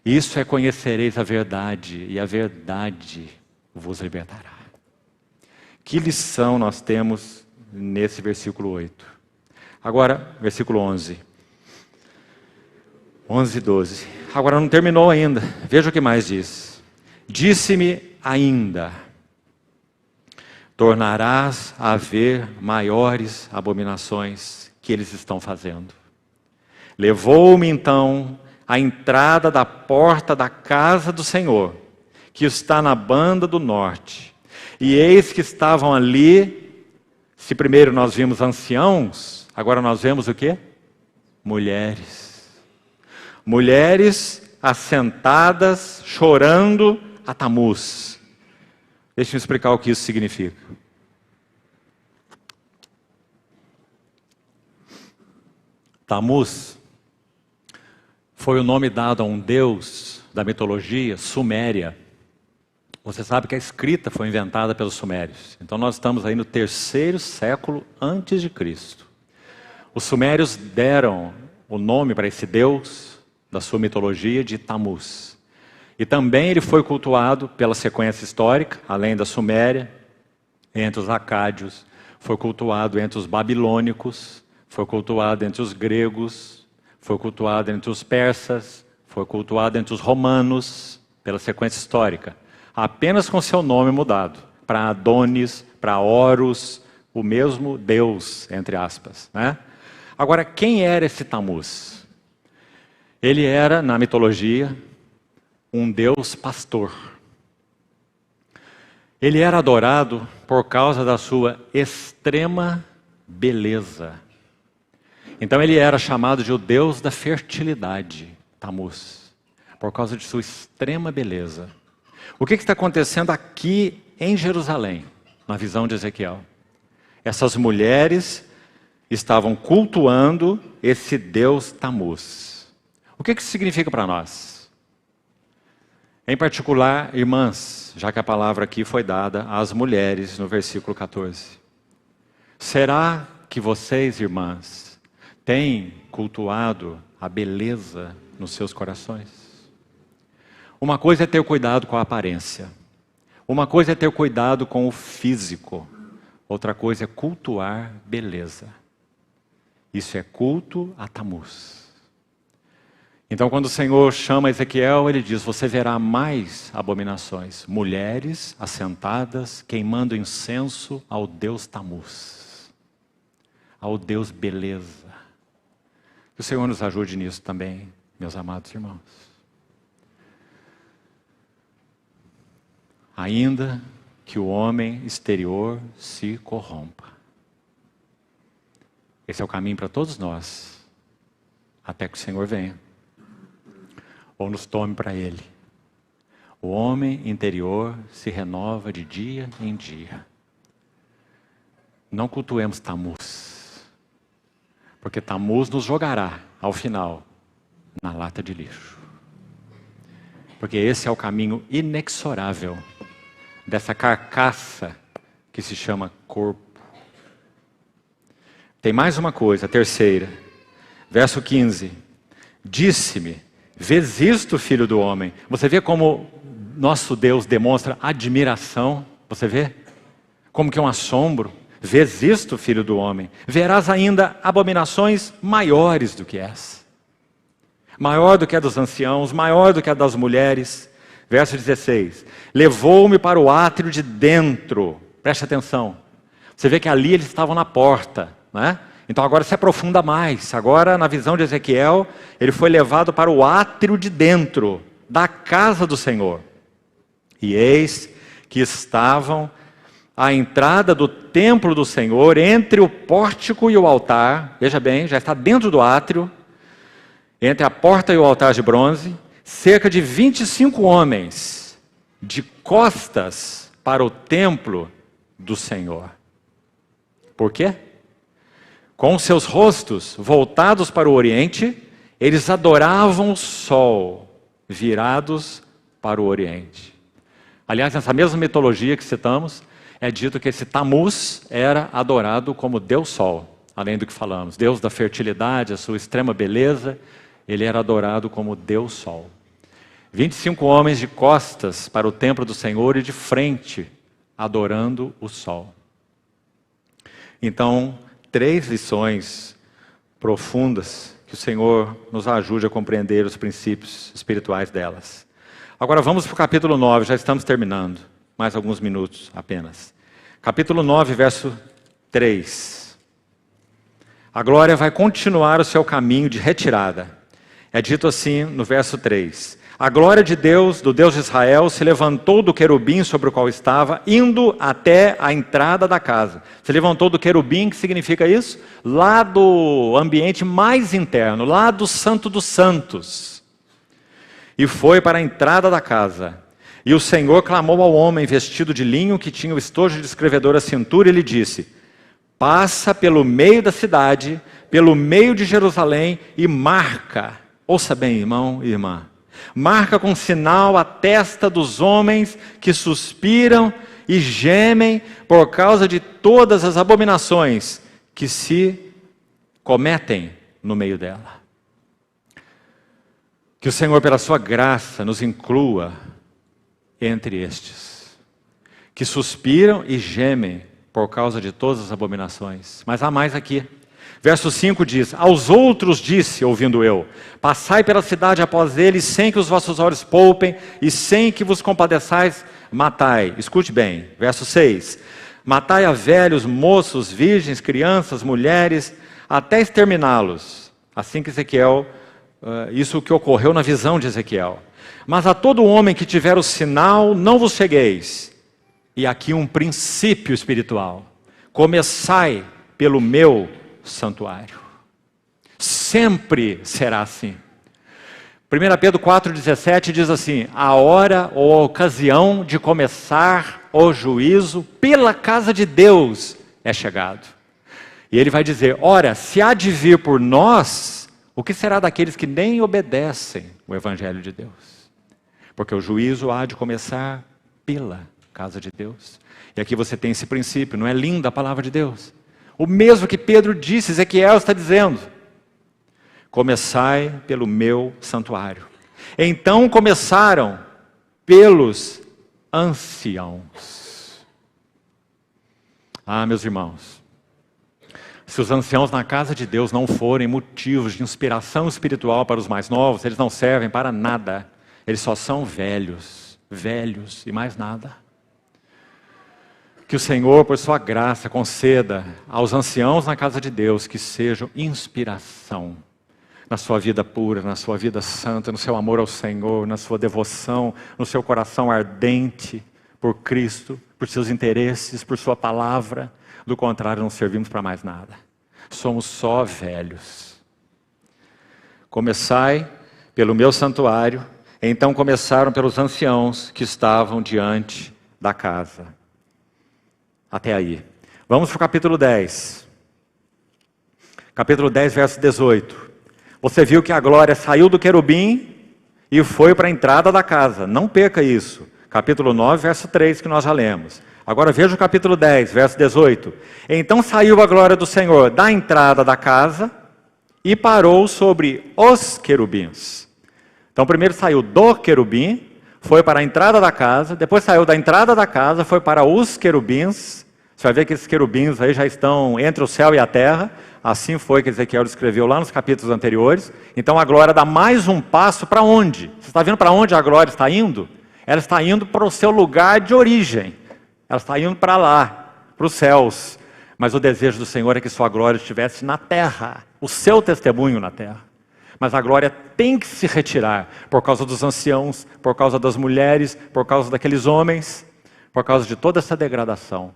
[SPEAKER 1] Isso é: conhecereis a verdade, e a verdade vos libertará. Que lição nós temos nesse versículo 8. Agora, versículo 11. 11 e 12. Agora não terminou ainda. Veja o que mais diz. Disse-me ainda: tornarás a ver maiores abominações que eles estão fazendo. Levou-me então à entrada da porta da casa do Senhor, que está na banda do norte. E eis que estavam ali, se primeiro nós vimos anciãos, agora nós vemos o quê? Mulheres. Mulheres assentadas, chorando a Tamuz. Deixa eu explicar o que isso significa. Tamuz foi o nome dado a um deus da mitologia suméria. Você sabe que a escrita foi inventada pelos sumérios. Então nós estamos aí no 3º século antes de Cristo. Os sumérios deram o nome para esse deus da sua mitologia de Tamuz. E também ele foi cultuado pela sequência histórica, além da Suméria, entre os acádios, foi cultuado entre os babilônicos, foi cultuado entre os gregos, foi cultuado entre os persas, foi cultuado entre os romanos, pela sequência histórica. Apenas com seu nome mudado, para Adonis, para Horus, o mesmo Deus, entre aspas, né? Agora, quem era esse Tamuz? Ele era, na mitologia, um Deus pastor. Ele era adorado por causa da sua extrema beleza. Então ele era chamado de o Deus da fertilidade, Tammuz, por causa de sua extrema beleza. O que está acontecendo aqui em Jerusalém, na visão de Ezequiel? Essas mulheres estavam cultuando esse Deus Tammuz. O que isso significa para nós? Em particular, irmãs, já que a palavra aqui foi dada às mulheres no versículo 14. Será que vocês, irmãs, têm cultuado a beleza nos seus corações? Uma coisa é ter cuidado com a aparência. Uma coisa é ter cuidado com o físico. Outra coisa é cultuar beleza. Isso é culto a Tammuz. Então, quando o Senhor chama Ezequiel, ele diz: você verá mais abominações. Mulheres assentadas, queimando incenso ao Deus Tammuz. Ao Deus beleza. Que o Senhor nos ajude nisso também, meus amados irmãos. Ainda que o homem exterior se corrompa. Esse é o caminho para todos nós, até que o Senhor venha, ou nos tome para Ele. O homem interior se renova de dia em dia. Não cultuemos Tammuz, porque Tammuz nos jogará, ao final, na lata de lixo. Porque esse é o caminho inexorável dessa carcaça que se chama corpo. Tem mais uma coisa, a terceira. Verso 15. Disse-me, vês isto, filho do homem? Você vê como nosso Deus demonstra admiração? Você vê? Como que é um assombro? Vês isto, filho do homem? Verás ainda abominações maiores do que essa. Maior do que a dos anciãos, maior do que a das mulheres. Verso 16. Levou-me para o átrio de dentro. Preste atenção. Você vê que ali eles estavam na porta, né? Então agora se aprofunda mais. Agora, na visão de Ezequiel, ele foi levado para o átrio de dentro da casa do Senhor. E eis que estavam à entrada do templo do Senhor, entre o pórtico e o altar. Veja bem, já está dentro do átrio, entre a porta e o altar de bronze, cerca de 25 homens, de costas para o templo do Senhor. Por quê? Com seus rostos voltados para o oriente, eles adoravam o sol, virados para o oriente. Aliás, nessa mesma mitologia que citamos, é dito que esse Tammuz era adorado como Deus Sol, além do que falamos. Deus da fertilidade, a sua extrema beleza, ele era adorado como Deus Sol. 25 homens de costas para o templo do Senhor e de frente, adorando o sol. Então, 3 lições profundas que o Senhor nos ajude a compreender os princípios espirituais delas. Agora vamos para o capítulo 9, já estamos terminando. Mais alguns minutos apenas. Capítulo 9, verso 3. A glória vai continuar o seu caminho de retirada. É dito assim no verso 3. A glória de Deus, do Deus de Israel, se levantou do querubim sobre o qual estava, indo até a entrada da casa. Se levantou do querubim, que significa isso? Lá do ambiente mais interno, lá do Santo dos Santos. E foi para a entrada da casa. E o Senhor clamou ao homem vestido de linho, que tinha o estojo de escrevedor à cintura, e lhe disse: passa pelo meio da cidade, pelo meio de Jerusalém, e marca. Ouça bem, irmão e irmã. Marca com sinal a testa dos homens que suspiram e gemem por causa de todas as abominações que se cometem no meio dela. Que o Senhor, pela sua graça, nos inclua entre estes, que suspiram e gemem por causa de todas as abominações. Mas há mais aqui. Verso 5 diz: aos outros disse, ouvindo eu, passai pela cidade após eles, sem que os vossos olhos poupem, e sem que vos compadeçais, matai. Escute bem, verso 6. Matai a velhos, moços, virgens, crianças, mulheres, até exterminá-los. Assim que Ezequiel, isso que ocorreu na visão de Ezequiel.
[SPEAKER 2] Mas a todo homem que tiver o sinal, não vos chegueis. E aqui um princípio espiritual. Começai pelo meu santuário. Sempre será assim. 1 Pedro 4,17 diz assim: a hora ou a ocasião de começar o juízo pela casa de Deus é chegado. E ele vai dizer: ora, se há de vir por nós, o que será daqueles que nem obedecem o Evangelho de Deus? Porque o juízo há de começar pela casa de Deus. E aqui você tem esse princípio, não é linda a palavra de Deus? O mesmo que Pedro disse, Ezequiel está dizendo: começai pelo meu santuário. Então começaram pelos anciãos. Ah, meus irmãos, se os anciãos na casa de Deus não forem motivos de inspiração espiritual para os mais novos, eles não servem para nada. Eles só são velhos, velhos e mais nada. Que o Senhor, por sua graça, conceda aos anciãos na casa de Deus que sejam inspiração na sua vida pura, na sua vida santa, no seu amor ao Senhor, na sua devoção, no seu coração ardente por Cristo, por seus interesses, por sua palavra. Do contrário, não servimos para mais nada. Somos só velhos. Começai pelo meu santuário. Então começaram pelos anciãos que estavam diante da casa. Até aí. Vamos para o capítulo 10. Capítulo 10, verso 18. Você viu que a glória saiu do querubim e foi para a entrada da casa. Não perca isso. Capítulo 9, verso 3, que nós já lemos. Agora veja o capítulo 10, verso 18. Então saiu a glória do Senhor da entrada da casa e parou sobre os querubins. Então primeiro saiu do querubim, foi para a entrada da casa, depois saiu da entrada da casa, foi para os querubins. Você vai ver que esses querubins aí já estão entre o céu e a terra. Assim foi que Ezequiel descreveu lá nos capítulos anteriores. Então a glória dá mais um passo para onde? Você está vendo para onde a glória está indo? Ela está indo para o seu lugar de origem. Ela está indo para lá, para os céus. Mas o desejo do Senhor é que sua glória estivesse na terra. O seu testemunho na terra. Mas a glória tem que se retirar por causa dos anciãos, por causa das mulheres, por causa daqueles homens, por causa de toda essa degradação.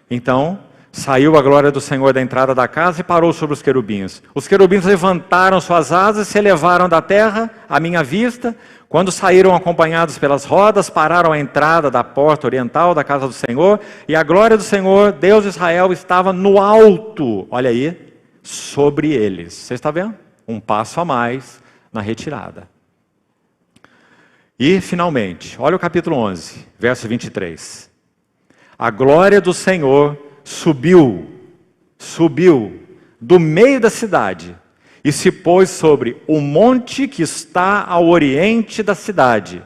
[SPEAKER 2] Então, saiu a glória do Senhor da entrada da casa e parou sobre os querubins. Os querubins levantaram suas asas e se elevaram da terra à minha vista. Quando saíram acompanhados pelas rodas, pararam à entrada da porta oriental da casa do Senhor. E a glória do Senhor, Deus de Israel, estava no alto, olha aí, sobre eles. Você está vendo? Um passo a mais na retirada. E, finalmente, olha o capítulo 11, verso 23. A glória do Senhor subiu do meio da cidade e se pôs sobre o monte que está ao oriente da cidade.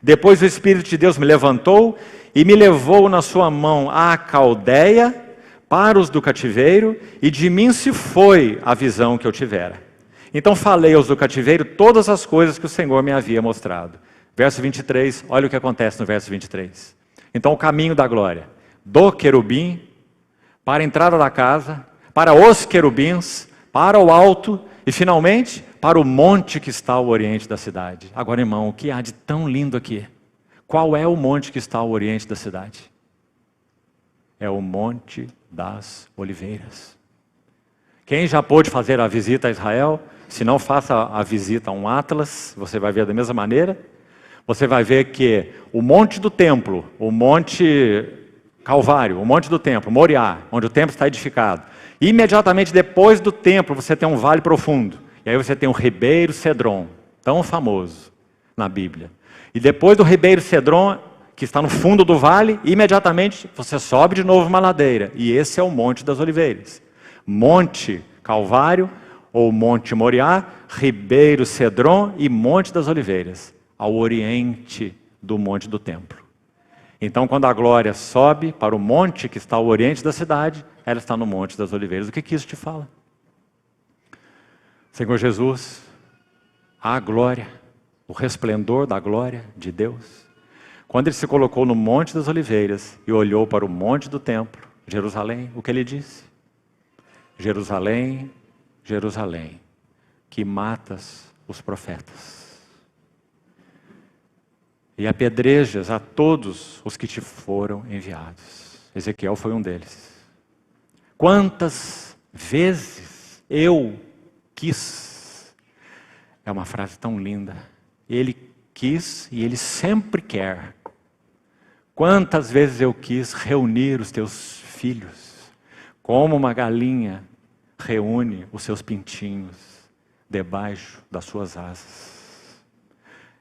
[SPEAKER 2] Depois o Espírito de Deus me levantou e me levou na sua mão à Caldeia para os do cativeiro, e de mim se foi a visão que eu tivera. Então falei aos do cativeiro todas as coisas que o Senhor me havia mostrado. Verso 23, olha o que acontece no verso 23. Então o caminho da glória, do querubim, para a entrada da casa, para os querubins, para o alto e finalmente para o monte que está ao oriente da cidade. Agora, irmão, o que há de tão lindo aqui? Qual é o monte que está ao oriente da cidade? É o Monte das Oliveiras. Quem já pôde fazer a visita a Israel, se não, faça a visita a um Atlas, você vai ver da mesma maneira. Você vai ver que o monte do templo, o monte Calvário, o monte do templo, Moriá, onde o templo está edificado. Imediatamente depois do templo você tem um vale profundo. E aí você tem o Ribeiro Cedron, tão famoso na Bíblia. E depois do Ribeiro Cedron, que está no fundo do vale, imediatamente você sobe de novo uma ladeira. E esse é o Monte das Oliveiras. Monte Calvário, ou Monte Moriá, Ribeiro Cedron e Monte das Oliveiras, ao oriente do Monte do Templo. Então, quando a glória sobe para o monte que está ao oriente da cidade, ela está no Monte das Oliveiras. O que isso te fala? Senhor Jesus, a glória, o resplendor da glória de Deus. Quando ele se colocou no Monte das Oliveiras e olhou para o Monte do Templo, Jerusalém, o que ele disse? Jerusalém, Jerusalém, que matas os profetas. e apedrejas a todos os que te foram enviados. Ezequiel foi um deles. Quantas vezes eu quis. É uma frase tão linda. Ele quis e ele sempre quer. Quantas vezes eu quis reunir os teus filhos, como uma galinha reúne os seus pintinhos debaixo das suas asas.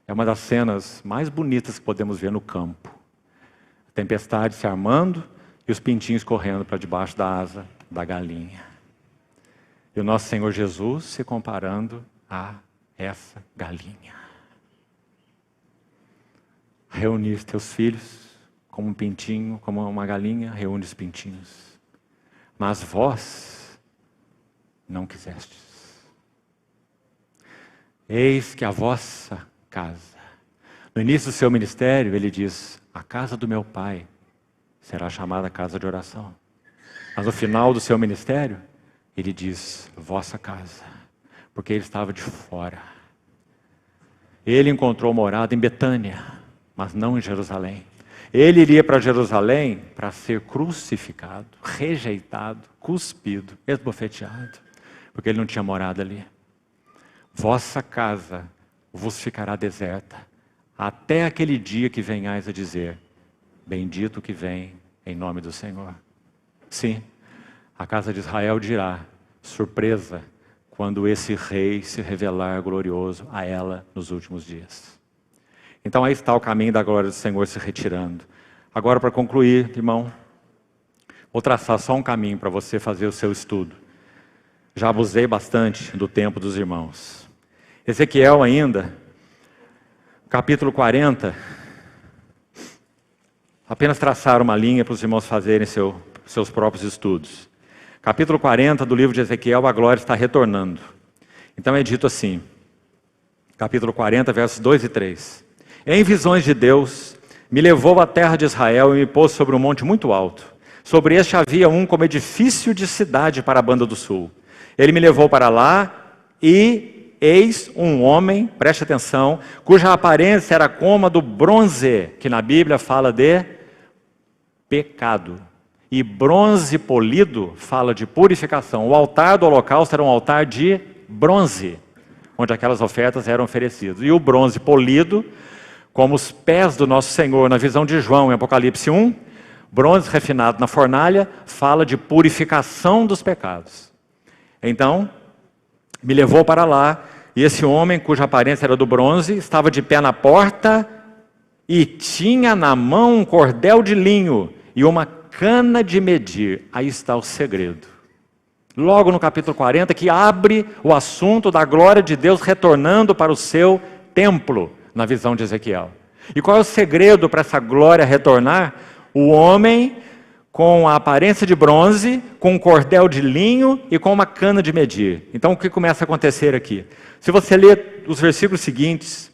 [SPEAKER 2] É uma das cenas mais bonitas que podemos ver no campo. A tempestade se armando e os pintinhos correndo para debaixo da asa da galinha. E o nosso Senhor Jesus se comparando a essa galinha. Reunir os teus filhos como um pintinho, como uma galinha, reúne os pintinhos. Mas vós não quisestes. Eis que a vossa casa. No início do seu ministério, ele diz, a casa do meu pai será chamada casa de oração. Mas no final do seu ministério, ele diz, vossa casa. Porque ele estava de fora. Ele encontrou morada em Betânia, mas não em Jerusalém. Ele iria para Jerusalém para ser crucificado, rejeitado, cuspido, esbofeteado, porque ele não tinha morada ali. Vossa casa vos ficará deserta, até aquele dia que venhais a dizer, bendito que vem em nome do Senhor. Sim, a casa de Israel dirá, surpresa, quando esse rei se revelar glorioso a ela nos últimos dias. Então aí está o caminho da glória do Senhor se retirando. Agora, para concluir, irmão, vou traçar só um caminho para você fazer o seu estudo. Já abusei bastante do tempo dos irmãos. Ezequiel ainda, capítulo 40, apenas traçar uma linha para os irmãos fazerem seus próprios estudos. Capítulo 40 do livro de Ezequiel, a glória está retornando. Então é dito assim, capítulo 40, versos 2 e 3. Em visões de Deus, me levou à terra de Israel e me pôs sobre um monte muito alto. Sobre este havia um como edifício de cidade para a banda do sul. Ele me levou para lá e eis um homem, preste atenção, cuja aparência era como a do bronze, que na Bíblia fala de pecado. E bronze polido fala de purificação. O altar do holocausto era um altar de bronze, onde aquelas ofertas eram oferecidas. E o bronze polido, como os pés do nosso Senhor, na visão de João, em Apocalipse 1, bronze refinado na fornalha, fala de purificação dos pecados. Então, me levou para lá, e esse homem, cuja aparência era do bronze, estava de pé na porta, e tinha na mão um cordel de linho, e uma cana de medir. Aí está o segredo. Logo no capítulo 40, que abre o assunto da glória de Deus retornando para o seu templo, na visão de Ezequiel. E qual é o segredo para essa glória retornar? O homem com a aparência de bronze, com um cordel de linho e com uma cana de medir. Então o que começa a acontecer aqui? Se você ler os versículos seguintes,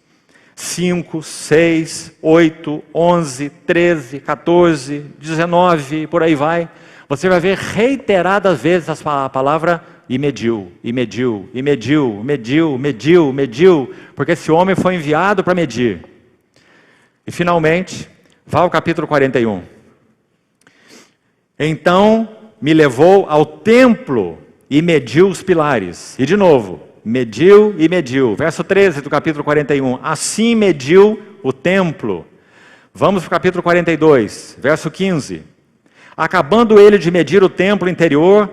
[SPEAKER 2] 5, 6, 8, 11, 13, 14, 19, por aí vai, você vai ver reiteradas vezes a palavra e mediu, e mediu, e mediu, mediu, mediu, mediu, porque esse homem foi enviado para medir. E finalmente, vá ao capítulo 41. Então me levou ao templo e mediu os pilares. E de novo, mediu e mediu. Verso 13 do capítulo 41. Assim mediu o templo. Vamos para o capítulo 42, verso 15. Acabando ele de medir o templo interior,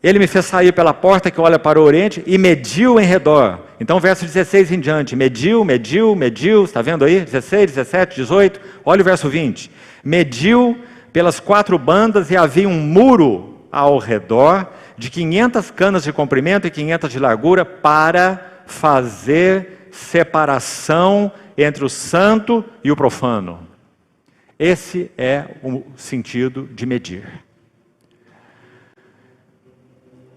[SPEAKER 2] ele me fez sair pela porta que olha para o oriente e mediu em redor. Então, verso 16 em diante. Mediu, mediu, mediu. Está vendo aí? 16, 17, 18. Olha o verso 20. Mediu pelas 4 bandas e havia um muro ao redor de 500 canas de comprimento e 500 de largura para fazer separação entre o santo e o profano. Esse é o sentido de medir.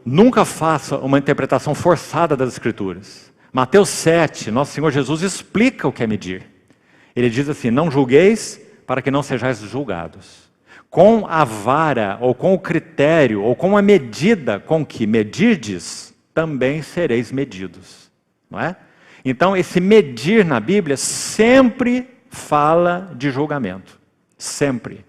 [SPEAKER 2] Nunca faça uma interpretação forçada das Escrituras. Mateus 7, nosso Senhor Jesus explica o que é medir. Ele diz assim, não julgueis para que não sejais julgados. Com a vara, ou com o critério, ou com a medida com que medirdes, também sereis medidos. Não é? Então, esse medir na Bíblia sempre fala de julgamento. Sempre.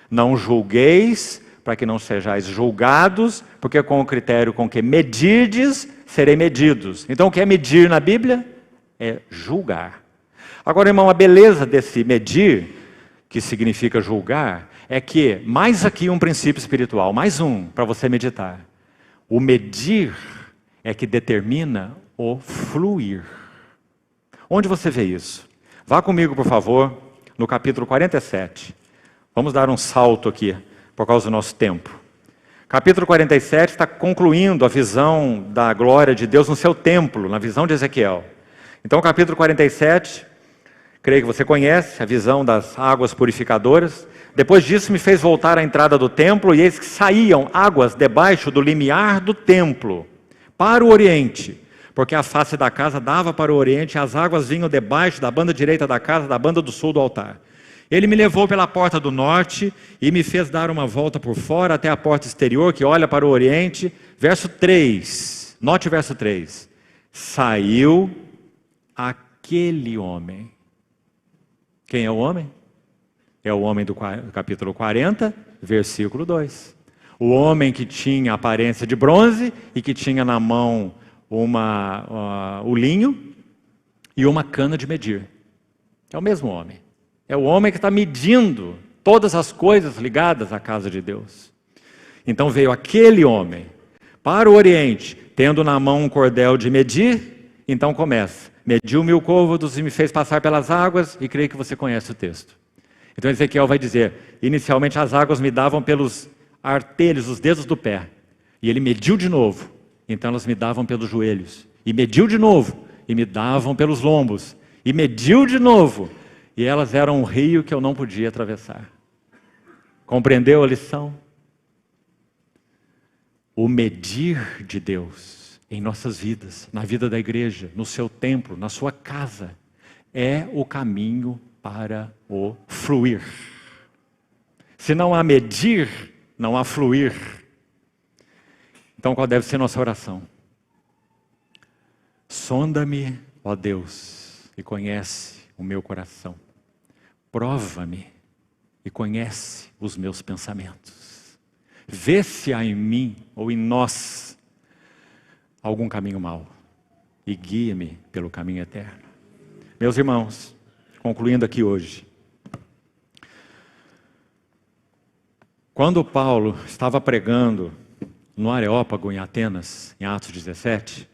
[SPEAKER 2] Não julgueis, para que não sejais julgados, porque com o critério com que medirdes, serei medidos. Então o que é medir na Bíblia? É julgar. Agora, irmão, a beleza desse medir, que significa julgar, é que, mais aqui um princípio espiritual, mais um para você meditar. O medir é que determina o fluir. Onde você vê isso? Vá comigo, por favor, no capítulo 47. Vamos dar um salto aqui, por causa do nosso tempo. Capítulo 47 está concluindo a visão da glória de Deus no seu templo, na visão de Ezequiel. Então, capítulo 47, creio que você conhece, a visão das águas purificadoras. Depois disso, me fez voltar à entrada do templo, e eis que saíam águas debaixo do limiar do templo, para o oriente, porque a face da casa dava para o oriente, e as águas vinham debaixo da banda direita da casa, da banda do sul do altar. Ele me levou pela porta do norte, e me fez dar uma volta por fora, até a porta exterior, que olha para o oriente. Verso 3, note o verso 3. Saiu aquele homem. Quem é o homem? É o homem do capítulo 40, versículo 2. O homem que tinha aparência de bronze e que tinha na mão o linho e uma cana de medir. É o mesmo homem. É o homem que está medindo todas as coisas ligadas à casa de Deus. Então veio aquele homem para o oriente, tendo na mão um cordel de medir. Então começa. Mediu 1000 côvados e me fez passar pelas águas, e creio que você conhece o texto. Então Ezequiel vai dizer, inicialmente as águas me davam pelos artelhos, os dedos do pé. E ele mediu de novo, então elas me davam pelos joelhos. E mediu de novo, e me davam pelos lombos. E mediu de novo, e elas eram um rio que eu não podia atravessar. Compreendeu a lição? O medir de Deus em nossas vidas, na vida da igreja, no seu templo, na sua casa, é o caminho para o fluir. Se não há medir, não há fluir. Então qual deve ser nossa oração? Sonda-me, ó Deus, e conhece o meu coração. Prova-me e conhece os meus pensamentos. Vê se há em mim ou em nós algum caminho mau e guia-me pelo caminho eterno. Meus irmãos, concluindo aqui hoje. Quando Paulo estava pregando no Areópago, em Atenas, em Atos 17,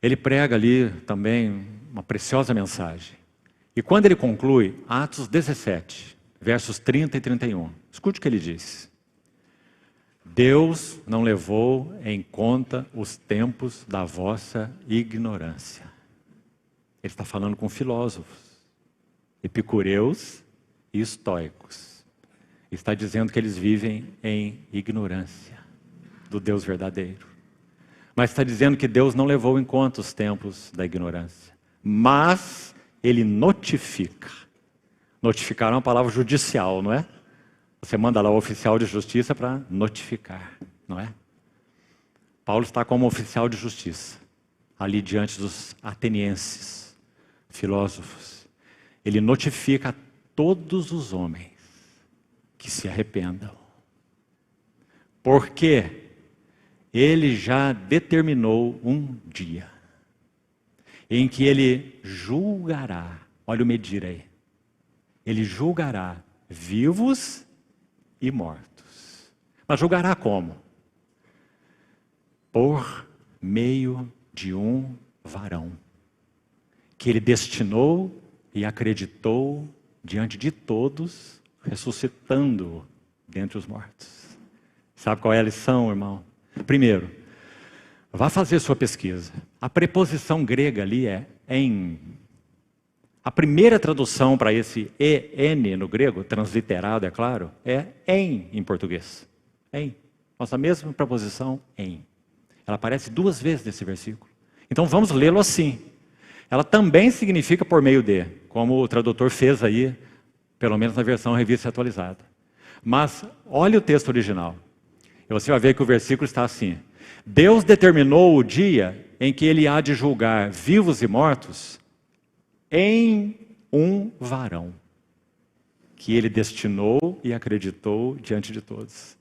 [SPEAKER 2] ele prega ali também uma preciosa mensagem. E quando ele conclui, Atos 17, versos 30 e 31, escute o que ele diz. Deus não levou em conta os tempos da vossa ignorância. Ele está falando com filósofos, epicureus e estoicos. Está dizendo que eles vivem em ignorância do Deus verdadeiro. Mas está dizendo que Deus não levou em conta os tempos da ignorância. Mas Ele notifica. Notificar é uma palavra judicial, não é? Você manda lá o oficial de justiça para notificar, não é? Paulo está como oficial de justiça, ali diante dos atenienses, filósofos. Ele notifica a todos os homens que se arrependam. Porque ele já determinou um dia em que ele julgará, olha o medir aí, ele julgará vivos e mortos. Mas julgará como? Por meio de um varão que ele destinou e acreditou diante de todos, ressuscitando dentre os mortos. Sabe qual é a lição, irmão? Primeiro, vá fazer sua pesquisa. A preposição grega ali é em. A primeira tradução para esse en no grego, transliterado, é claro, é em português. Em. Nossa mesma preposição, em. Ela aparece 2 vezes nesse versículo. Então vamos lê-lo assim. Ela também significa por meio de, como o tradutor fez aí, pelo menos na versão revista atualizada. Mas olhe o texto original. E você vai ver que o versículo está assim. Deus determinou o dia em que Ele há de julgar vivos e mortos em um varão que ele destinou e acreditou diante de todos.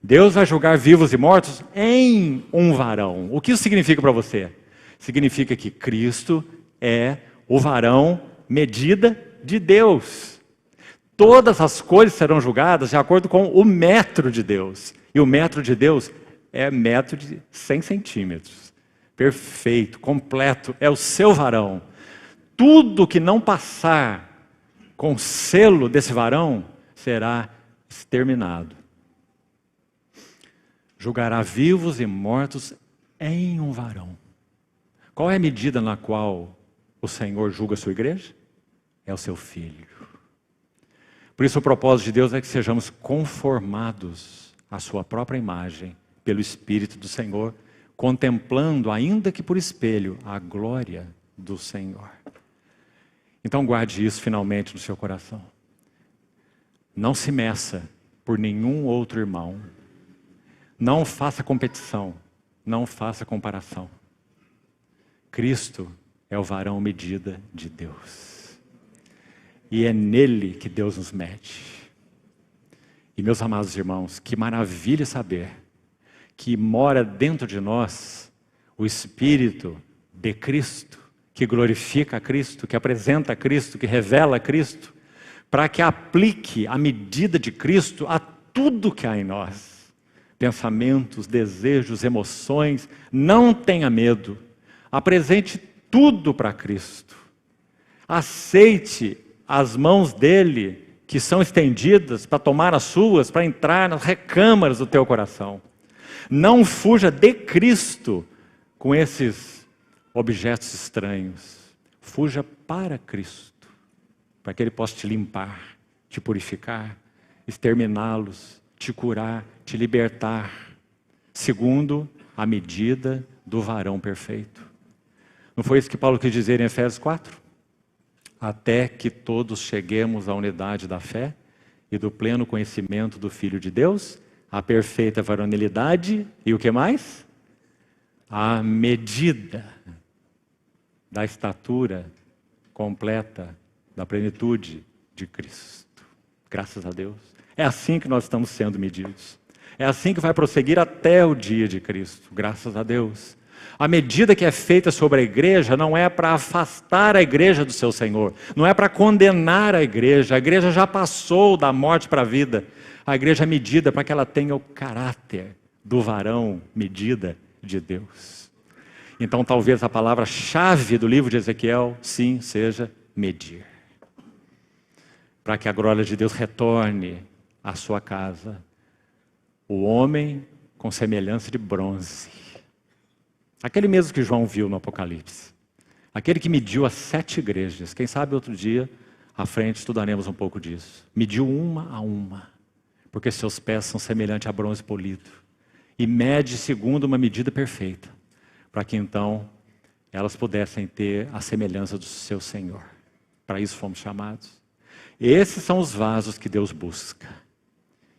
[SPEAKER 2] Deus vai julgar vivos e mortos em um varão. O que isso significa para você? Significa que Cristo é o varão medida de Deus. Todas as coisas serão julgadas de acordo com o metro de Deus. E o metro de Deus é metro de 100 centímetros. Perfeito, completo, é o seu varão. Tudo que não passar com o selo desse varão será exterminado. Julgará vivos e mortos em um varão. Qual é a medida na qual o Senhor julga a sua igreja? É o seu Filho. Por isso o propósito de Deus é que sejamos conformados à sua própria imagem, pelo Espírito do Senhor, contemplando, ainda que por espelho, a glória do Senhor. Então guarde isso finalmente no seu coração. Não se meça por nenhum outro irmão. Não faça competição, não faça comparação. Cristo é o varão medida de Deus. E é nele que Deus nos mede. E meus amados irmãos, que maravilha saber que mora dentro de nós o Espírito de Cristo, que glorifica a Cristo, que apresenta a Cristo, que revela a Cristo, para que aplique a medida de Cristo a tudo que há em nós. Pensamentos, desejos, emoções, não tenha medo. Apresente tudo para Cristo. Aceite as mãos dele, que são estendidas para tomar as suas, para entrar nas recâmaras do teu coração. Não fuja de Cristo com esses objetos estranhos. Fuja para Cristo, para que ele possa te limpar, te purificar, exterminá-los, te curar, te libertar, segundo a medida do varão perfeito. Não foi isso que Paulo quis dizer em Efésios 4? Até que todos cheguemos à unidade da fé e do pleno conhecimento do Filho de Deus, a perfeita varonilidade e o que mais? A medida da estatura completa da plenitude de Cristo. Graças a Deus. É assim que nós estamos sendo medidos. É assim que vai prosseguir até o dia de Cristo, graças a Deus. A medida que é feita sobre a igreja não é para afastar a igreja do seu Senhor, não é para condenar a igreja já passou da morte para a vida. A igreja é medida para que ela tenha o caráter do varão medida de Deus. Então talvez a palavra-chave do livro de Ezequiel, sim, seja medir. Para que a glória de Deus retorne à sua casa. O homem com semelhança de bronze. Aquele mesmo que João viu no Apocalipse. Aquele que mediu as 7 igrejas. Quem sabe outro dia, à frente, estudaremos um pouco disso. Mediu uma a uma. Porque seus pés são semelhantes a bronze polido. E mede segundo uma medida perfeita. Para que então elas pudessem ter a semelhança do seu Senhor. Para isso fomos chamados. Esses são os vasos que Deus busca.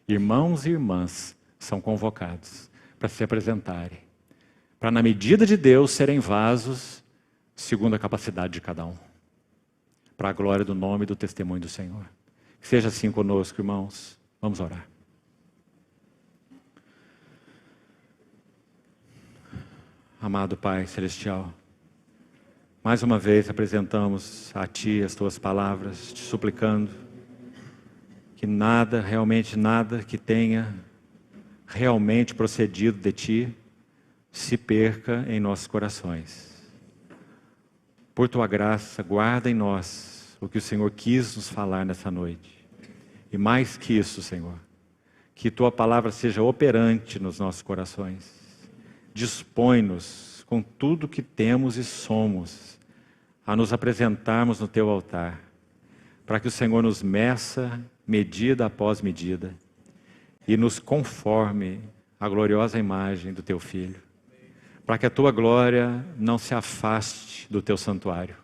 [SPEAKER 2] Irmãos e irmãs são convocados para se apresentarem, para na medida de Deus serem vasos segundo a capacidade de cada um, para a glória do nome e do testemunho do Senhor. Que seja assim conosco, irmãos. Vamos orar. Amado Pai Celestial, mais uma vez apresentamos a Ti as Tuas palavras, te suplicando que nada, realmente nada que tenha realmente procedido de Ti se perca em nossos corações. Por Tua graça, guarda em nós o que o Senhor quis nos falar nessa noite. E mais que isso, Senhor, que Tua palavra seja operante nos nossos corações. Dispõe-nos com tudo que temos e somos a nos apresentarmos no Teu altar, para que o Senhor nos meça medida após medida e nos conforme à gloriosa imagem do Teu Filho, para que a Tua glória não se afaste do Teu santuário,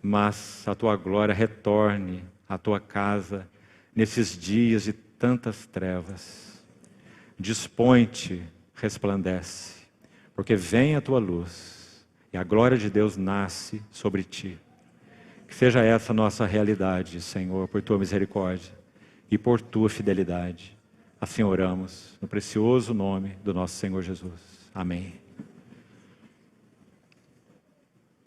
[SPEAKER 2] mas a Tua glória retorne à Tua casa nesses dias de tantas trevas. Dispõe-te, resplandece, porque vem a Tua luz e a glória de Deus nasce sobre Ti. Que seja essa a nossa realidade, Senhor, por Tua misericórdia e por Tua fidelidade. Assim oramos, no precioso nome do nosso Senhor Jesus. Amém.